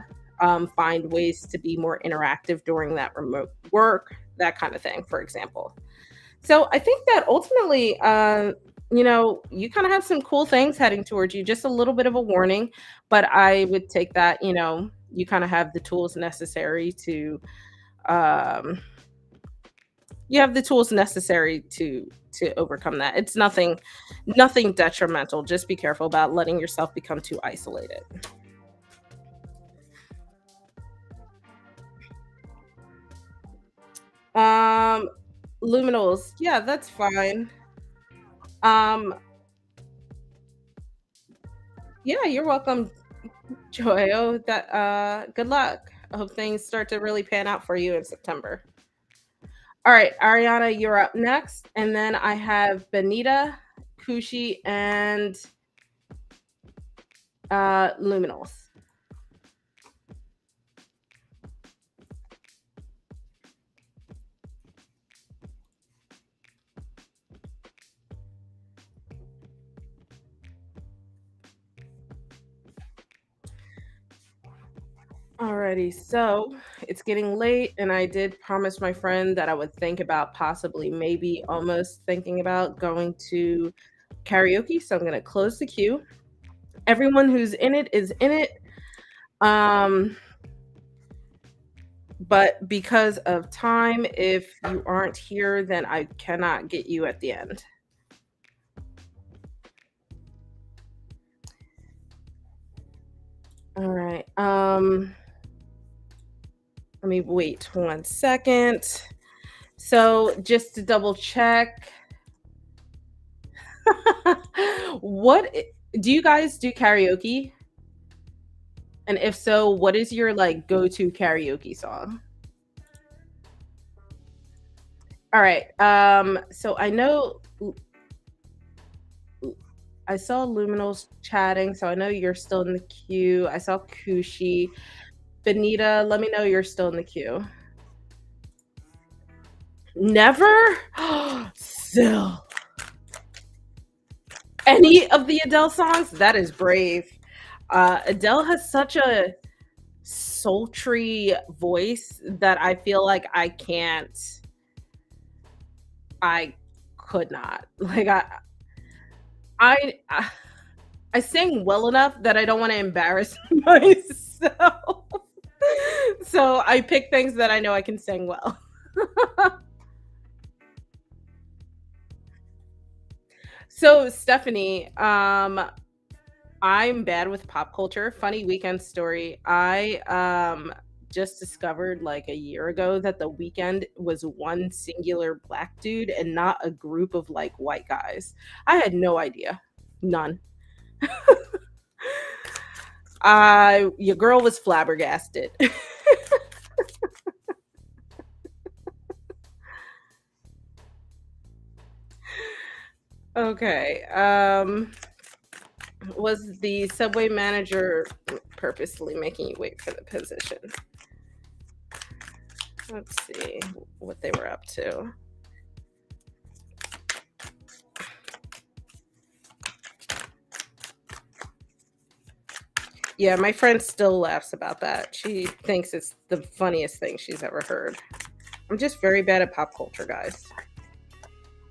find ways to be more interactive during that remote work, that kind of thing, for example. So I think that ultimately, you kind of have some cool things heading towards you. Just a little bit of a warning, but I would take that. You kind of have the tools necessary to um, you have the tools necessary to overcome that. It's nothing detrimental. Just be careful about letting yourself become too isolated. Um, Luminals, yeah, that's fine. Um, yeah, you're welcome, Joy. Oh, that good luck. I hope things start to really pan out for you in September. All right, Ariana, you're up next, and then I have Benita, Kushi, and Luminals. Alrighty, so it's getting late, and I did promise my friend that I would think about possibly, maybe almost thinking about going to karaoke. So I'm going to close the queue. Everyone who's in it is in it. Um, but because of time, if you aren't here, then I cannot get you at the end. All right. Let me wait 1 second. So just to double check, what do you guys do karaoke? And if so, what is your like go-to karaoke song? All right. So I know I saw Luminals chatting, so I know you're still in the queue. I saw Kushi. Benita, let me know you're still in the queue. Never? Still. Any of the Adele songs? That is brave. Adele has such a sultry voice that I feel like I could not. Like I I sing well enough that I don't want to embarrass myself. So I pick things that I know I can sing well. So Stephanie, I'm bad with pop culture. Funny weekend story. I just discovered like a year ago that the weekend was one singular black dude and not a group of like white guys. I had no idea. None. Your girl was flabbergasted. Okay. Was the subway manager purposely making you wait for the position? Let's see what they were up to. Yeah, my friend still laughs about that. She thinks it's the funniest thing she's ever heard. I'm just very bad at pop culture, guys.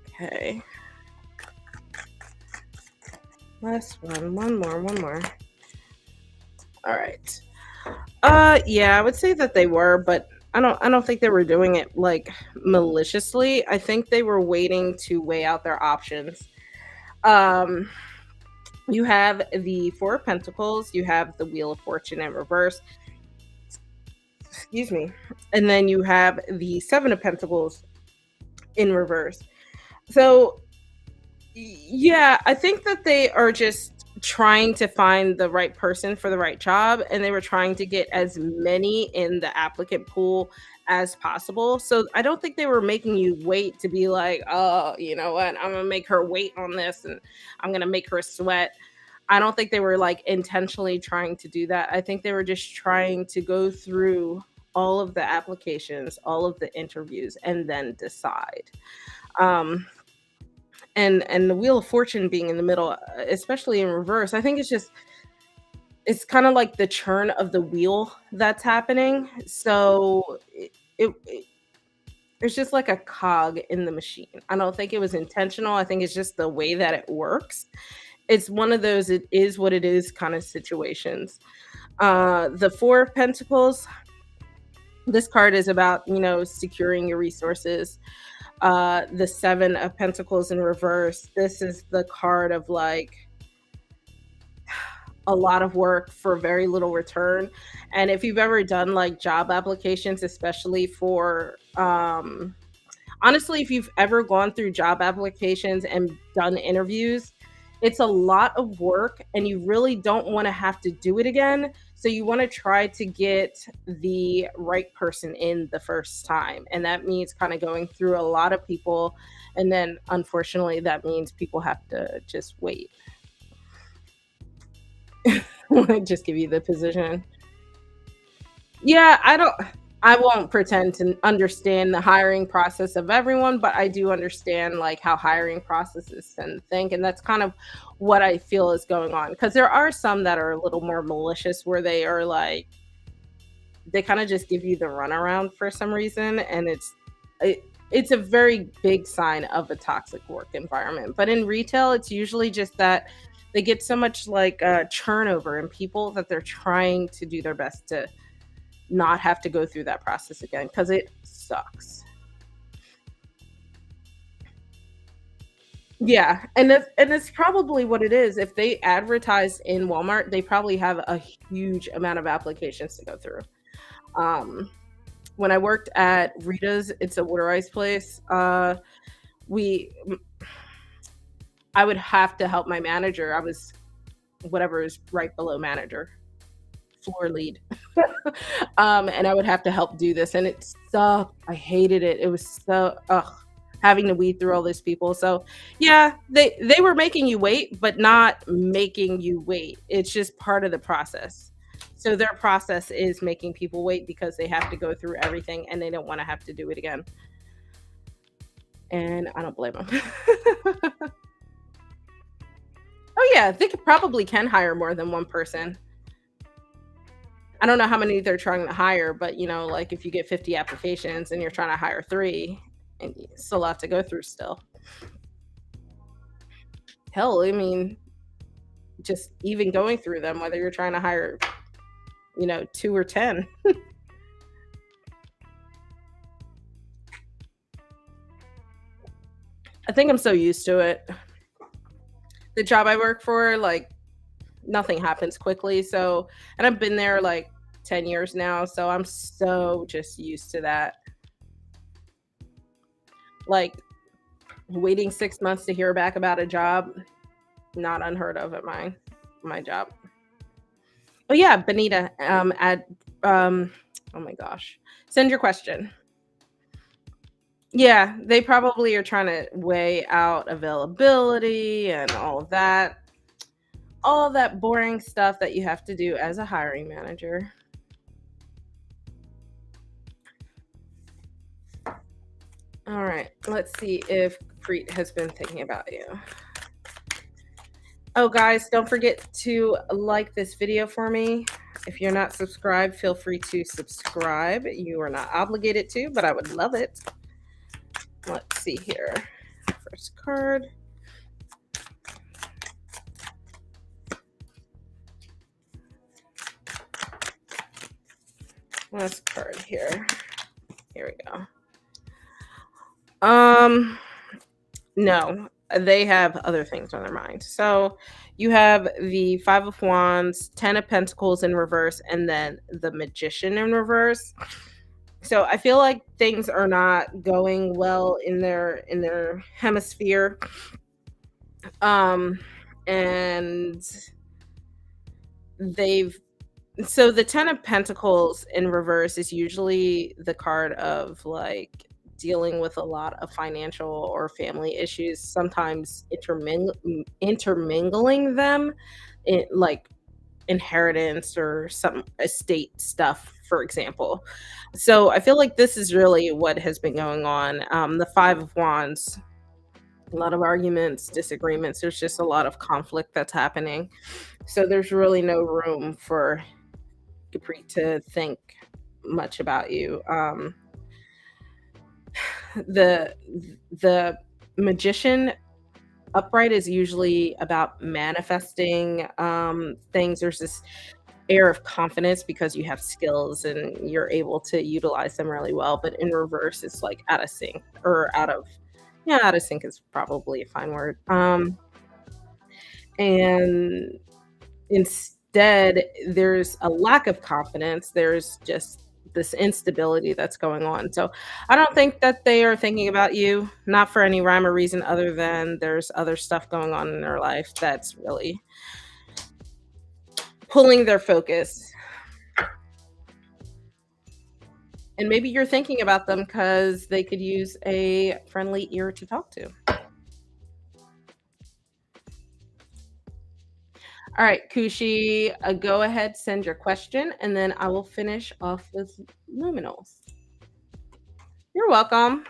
Okay. Last one. One more. All right. Yeah, I would say that they were, but I don't think they were doing it like maliciously. I think they were waiting to weigh out their options. Um you have the Four of Pentacles, you have the Wheel of Fortune in reverse, excuse me, and then you have the Seven of Pentacles in reverse. So yeah, I think that they are just trying to find the right person for the right job, and they were trying to get as many in the applicant pool as possible. So I don't think they were making you wait to be like, oh, you know what, I'm gonna make her wait on this and I'm gonna make her sweat. I don't think they were like intentionally trying to do that. I think they were just trying to go through all of the applications, all of the interviews, and then decide. Um, and the Wheel of Fortune being in the middle, especially in reverse, I think it's kind of like the churn of the wheel that's happening. So it's just like a cog in the machine. I don't think it was intentional. I think it's just the way that it works. It's one of those it is what it is kind of situations. The Four of Pentacles, this card is about, securing your resources. The Seven of Pentacles in reverse, this is the card of like a lot of work for very little return. And if you've ever done like job applications, especially for honestly, if you've ever gone through job applications and done interviews, it's a lot of work and you really don't want to have to do it again. So you want to try to get the right person in the first time. And that means kind of going through a lot of people. And then unfortunately, that means people have to just wait. Just give you the position. Yeah, I won't pretend to understand the hiring process of everyone, but I do understand like how hiring processes tend to think, and that's kind of what I feel is going on. Because there are some that are a little more malicious, where they are like they kind of just give you the runaround for some reason, and it, it's a very big sign of a toxic work environment. But in retail, it's usually just that they get so much like turnover in people that they're trying to do their best to not have to go through that process again because it sucks. Yeah, and it's probably what it is. If they advertise in Walmart, they probably have a huge amount of applications to go through. Um, when I worked at Rita's, it's a water ice place. We, I would have to help my manager. I was whatever is right below manager, floor lead. And I would have to help do this, and it sucked. I hated it. It was so ugh, having to weed through all these people. So yeah, they were making you wait, but not making you wait. It's just part of the process. So their process is making people wait because they have to go through everything and they don't want to have to do it again. And I don't blame them. Oh yeah, they could probably can hire more than one person. I don't know how many they're trying to hire, but like if you get 50 applications and you're trying to hire three, and it's a lot to go through still. Hell, I mean, just even going through them, whether you're trying to hire, two or 10. I think I'm so used to it. The job I work for, like, nothing happens quickly. So, and I've been there like 10 years now. So I'm so just used to that. Like, waiting 6 months to hear back about a job, not unheard of at my job. Oh yeah, Benita. At oh my gosh, send your question. Yeah, they probably are trying to weigh out availability and all of that boring stuff that you have to do as a hiring manager. All right, let's see if Preet has been thinking about you. Oh, guys, don't forget to like this video for me. If you're not subscribed, feel free to subscribe. You are not obligated to, but I would love it. Let's see here. First card. Last card here. Here we go. No, they have other things on their mind. So you have the Five of Wands, Ten of Pentacles in reverse, and then the Magician in reverse. So I feel like things are not going well in their hemisphere. Um and they've so the Ten of Pentacles in reverse is usually the card of like dealing with a lot of financial or family issues, sometimes intermingling them in like inheritance or some estate stuff, for example. So I feel like this is really what has been going on. The Five of Wands, a lot of arguments, disagreements. There's just a lot of conflict that's happening. So there's really no room for Capri to think much about you. The the Magician upright is usually about manifesting things. There's this air of confidence because you have skills and you're able to utilize them really well. But in reverse, it's like out of sync or out of sync is probably a fine word. And instead, there's a lack of confidence. There's just this instability that's going on. So I don't think that they are thinking about you, not for any rhyme or reason other than there's other stuff going on in their life that's really pulling their focus. And maybe you're thinking about them because they could use a friendly ear to talk to. All right, Kushi, go ahead, send your question, and then I will finish off with luminals. You're welcome.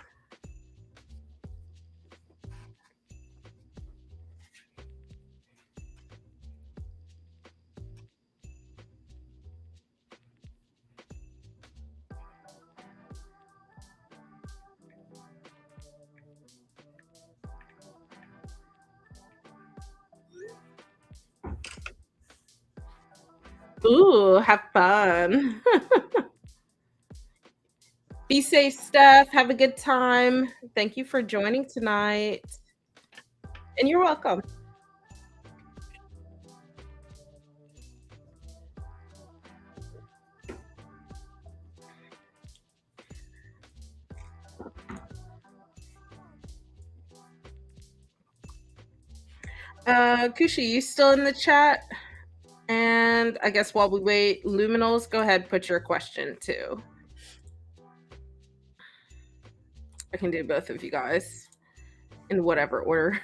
Ooh, have fun. Be safe, Steph. Have a good time. Thank you for joining tonight. And you're welcome. Kushi, you still in the chat? And I guess while we wait, Luminals, go ahead, put your question too. I can do both of you guys in whatever order.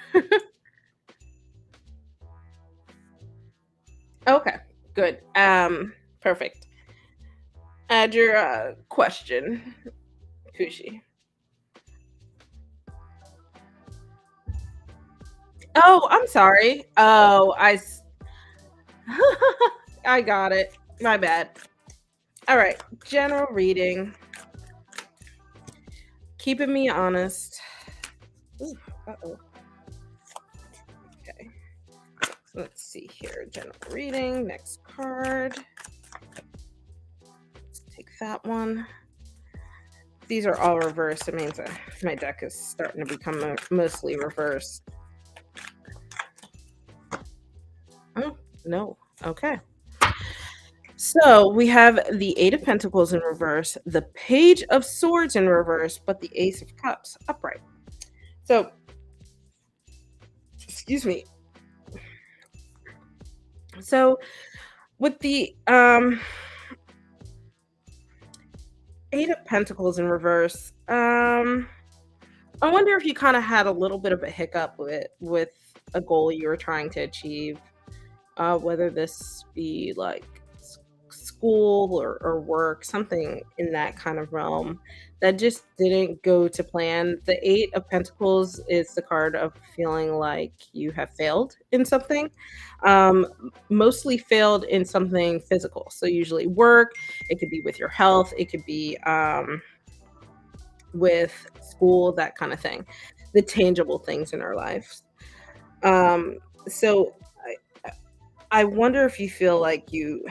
Okay, good. Perfect. Add your question, Kushi. Oh, I'm sorry. I got it. My bad. All right, general reading. Keeping me honest. Ooh, uh-oh. Okay. So let's see here. General reading. Next card. Let's take that one. These are all reversed. It means my deck is starting to become mostly reversed. Oh, no. Okay. So we have the Eight of Pentacles in reverse, the Page of Swords in reverse, but the Ace of Cups upright. So, excuse me. So with the Eight of Pentacles in reverse, I wonder if you kind of had a little bit of a hiccup with a goal you were trying to achieve, whether this be like school or work, something in that kind of realm that just didn't go to plan. The Eight of Pentacles is the card of feeling like you have failed in something, mostly failed in something physical. So, usually work, it could be with your health, it could be with school, that kind of thing, the tangible things in our lives. Um, so, I wonder if you feel like you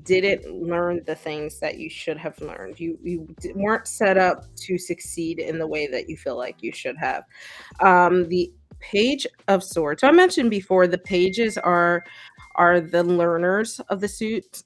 didn't learn the things that you should have learned. You weren't set up to succeed in the way that you feel like you should have. The Page of Swords. So I mentioned before the pages are the learners of the suit.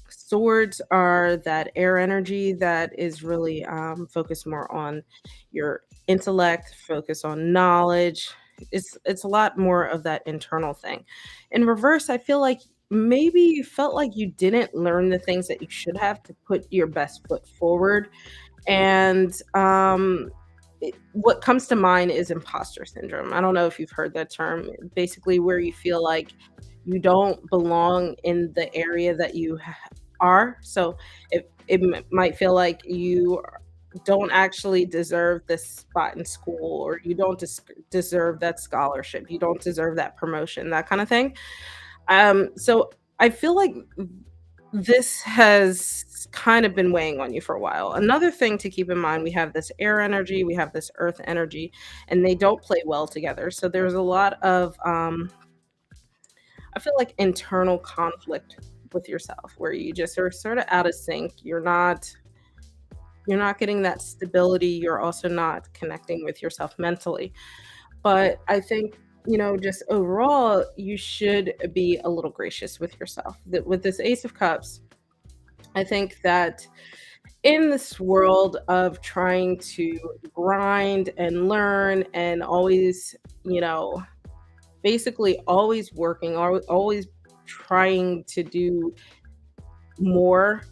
Swords are that air energy that is really focused more on your intellect, focus on knowledge. It's a lot more of that internal thing. In reverse, I feel like maybe you felt like you didn't learn the things that you should have to put your best foot forward. And what comes to mind is imposter syndrome. I don't know if you've heard that term. Basically, where you feel like you don't belong in the area that you are. So might feel like you don't actually deserve this spot in school, or you don't deserve that scholarship. You don't deserve that promotion, that kind of thing. So I feel like this has kind of been weighing on you for a while. Another thing to keep in mind, we have this air energy, we have this earth energy, and they don't play well together. So there's a lot of I feel like internal conflict with yourself where you just are sort of out of sync. You're not getting that stability. You're also not connecting with yourself mentally. But I think, just overall, you should be a little gracious with yourself. That with this Ace of Cups, I think that in this world of trying to grind and learn and always, basically always working, always trying to do more,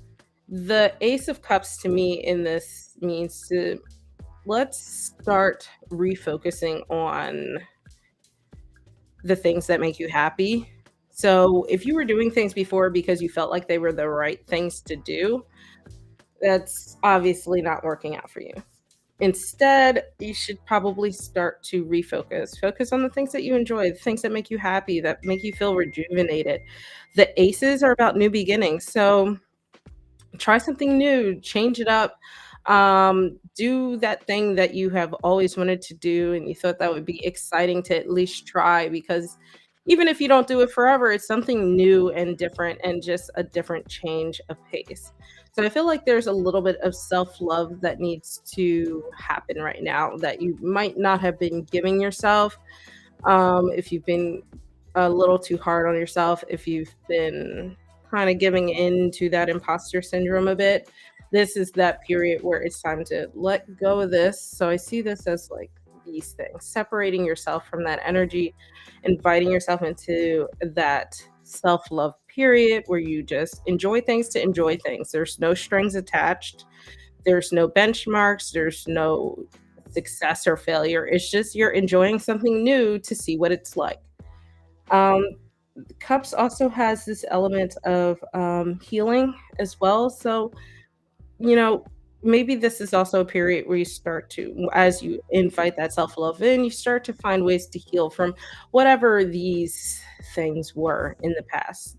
the Ace of Cups to me in this means to let's start refocusing on the things that make you happy. So if you were doing things before because you felt like they were the right things to do, that's obviously not working out for you. Instead, you should probably start to refocus. Focus on the things that you enjoy, the things that make you happy, that make you feel rejuvenated. The aces are about new beginnings. So try something new, change it up. Do that thing that you have always wanted to do and you thought that would be exciting to at least try, because even if you don't do it forever, it's something new and different and just a different change of pace. So I feel like there's a little bit of self-love that needs to happen right now that you might not have been giving yourself, if you've been a little too hard on yourself, if you've been kind of giving in to that imposter syndrome a bit, this is that period where it's time to let go of this. So I see this as like these things, separating yourself from that energy, inviting yourself into that self love period where you just enjoy things to enjoy things. There's no strings attached, there's no benchmarks, there's no success or failure. It's just you're enjoying something new to see what it's like. Um, Cups also has this element of healing as well. So, you know, maybe this is also a period where you start to, as you invite that self love in, you start to find ways to heal from whatever these things were in the past.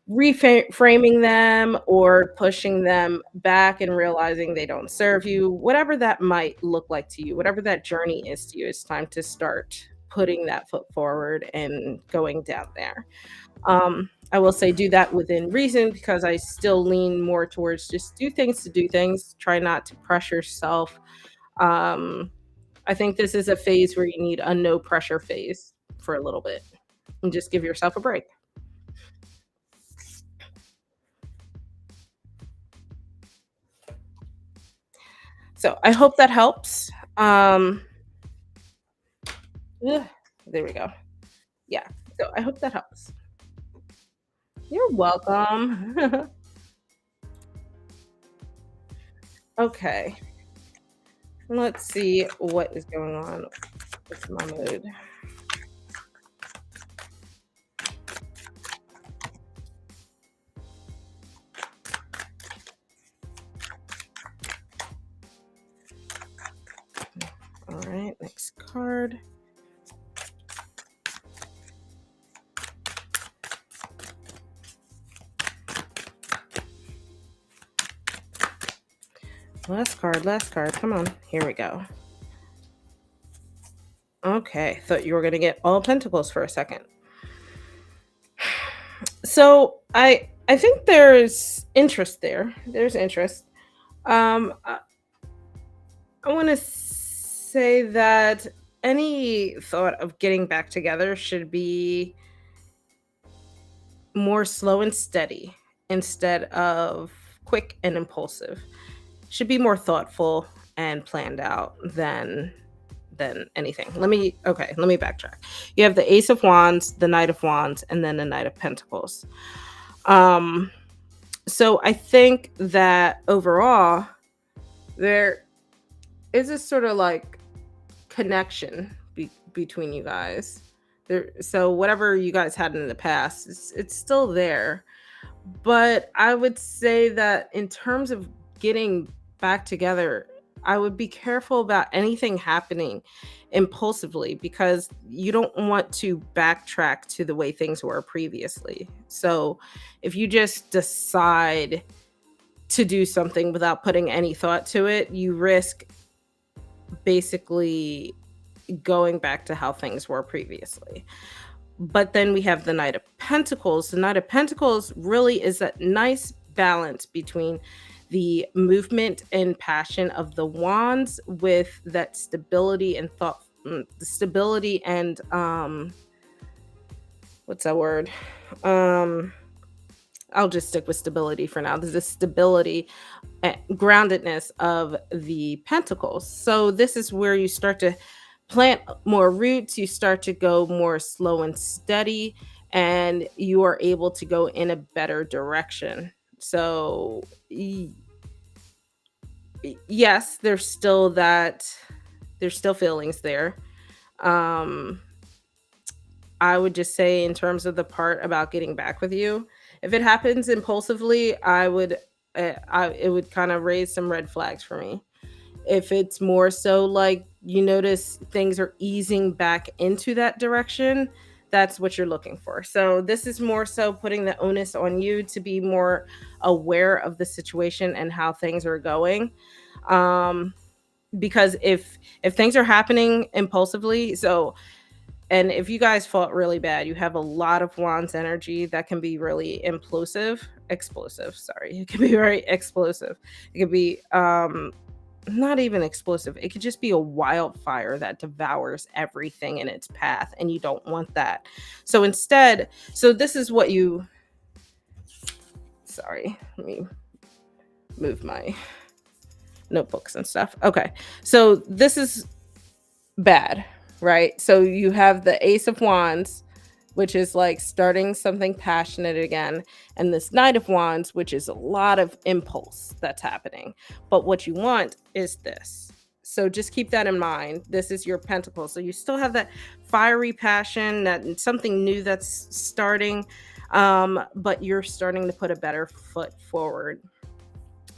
Reframing them or pushing them back and realizing they don't serve you, whatever that might look like to you, whatever that journey is to you, it's time to start putting that foot forward and going down there. I will say do that within reason because I still lean more towards just do things to do things, try not to pressure yourself. Um, I think this is a phase where you need a no pressure phase for a little bit and just give yourself a break. So I hope that helps. Ugh, there we go. Yeah. So I hope that helps. You're welcome. Okay. Let's see what is going on with my mood. All right. Next card. Last card. Last card. Come on. Here we go. Okay. Thought you were going to get all pentacles for a second. So I think there's interest there. There's interest. I want to say that any thought of getting back together should be more slow and steady instead of quick and impulsive. Should be more thoughtful and planned out than anything. Let me backtrack. You have the Ace of Wands, the Knight of Wands, and then the Knight of Pentacles. Um so I think that overall there is a sort of like connection between you guys. So whatever you guys had in the past, it's still there. But I would say that in terms of getting back together, I would be careful about anything happening impulsively because you don't want to backtrack to the way things were previously. So if you just decide to do something without putting any thought to it, you risk basically going back to how things were previously. But then we have the Knight of Pentacles. The Knight of Pentacles really is that nice balance between the movement and passion of the wands with that stability and stability and what's that word? Um I'll just stick with stability for now. There's the stability and groundedness of the pentacles. So this is where you start to plant more roots, you start to go more slow and steady, and you are able to go in a better direction. So yes, there's still feelings there. Um I would just say in terms of the part about getting back with you, if it happens impulsively, it would kind of raise some red flags for me. If it's more so like you notice things are easing back into that direction, that's what you're looking for. So this is more so putting the onus on you to be more aware of the situation and how things are going. Um because if things are happening impulsively, so And if you guys fought really bad, you have a lot of wands energy that can be really explosive, sorry. It can be very explosive. It could be not even explosive. It could just be a wildfire that devours everything in its path, and you don't want that. So instead, so this is what you sorry, let me move my notebooks and stuff. Okay. So this is bad, right? So you have the Ace of Wands, which is like starting something passionate again, and this Knight of Wands, which is a lot of impulse that's happening. But what you want is this. So just keep that in mind. This is your pentacle. So you still have that fiery passion, that something new that's starting, but you're starting to put a better foot forward.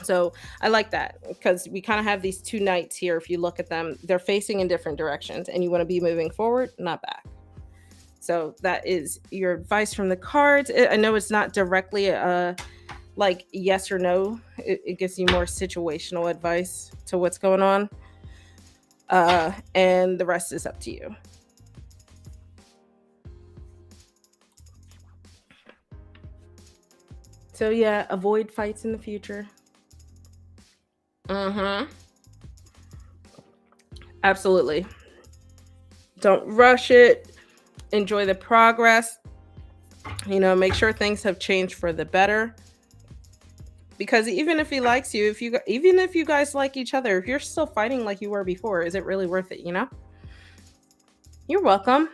So I like that because we kind of have these two knights here. If you look at them, they're facing in different directions, and you want to be moving forward, not back. So that is your advice from the cards. I know it's not directly like yes or no. It gives you more situational advice to what's going on. And the rest is up to you. So yeah, avoid fights in the future. Mm-hmm. Absolutely. Don't rush it. Enjoy the progress. Make sure things have changed for the better. Because even if he likes you, even if you guys like each other, if you're still fighting like you were before, is it really worth it? You're welcome.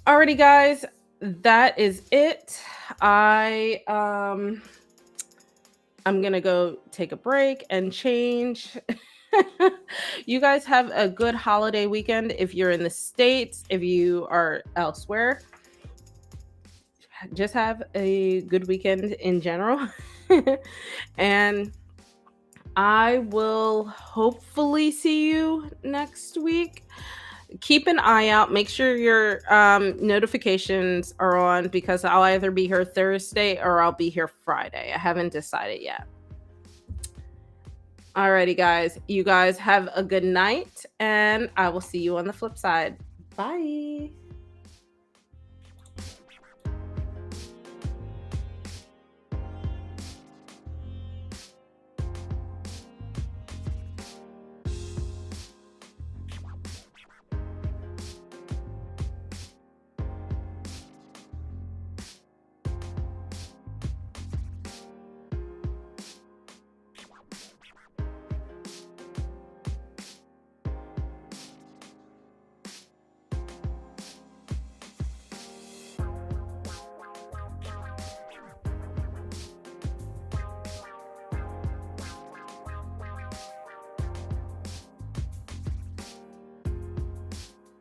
Alrighty, guys, that is it. I'm gonna go take a break and change. You guys have a good holiday weekend. If you're in the States, if you are elsewhere, just have a good weekend in general. And I will hopefully see you next week. Keep an eye out. Make sure your notifications are on, because I'll either be here Thursday or I'll be here Friday. I haven't decided yet. Alrighty, guys. You guys have a good night, and I will see you on the flip side. Bye.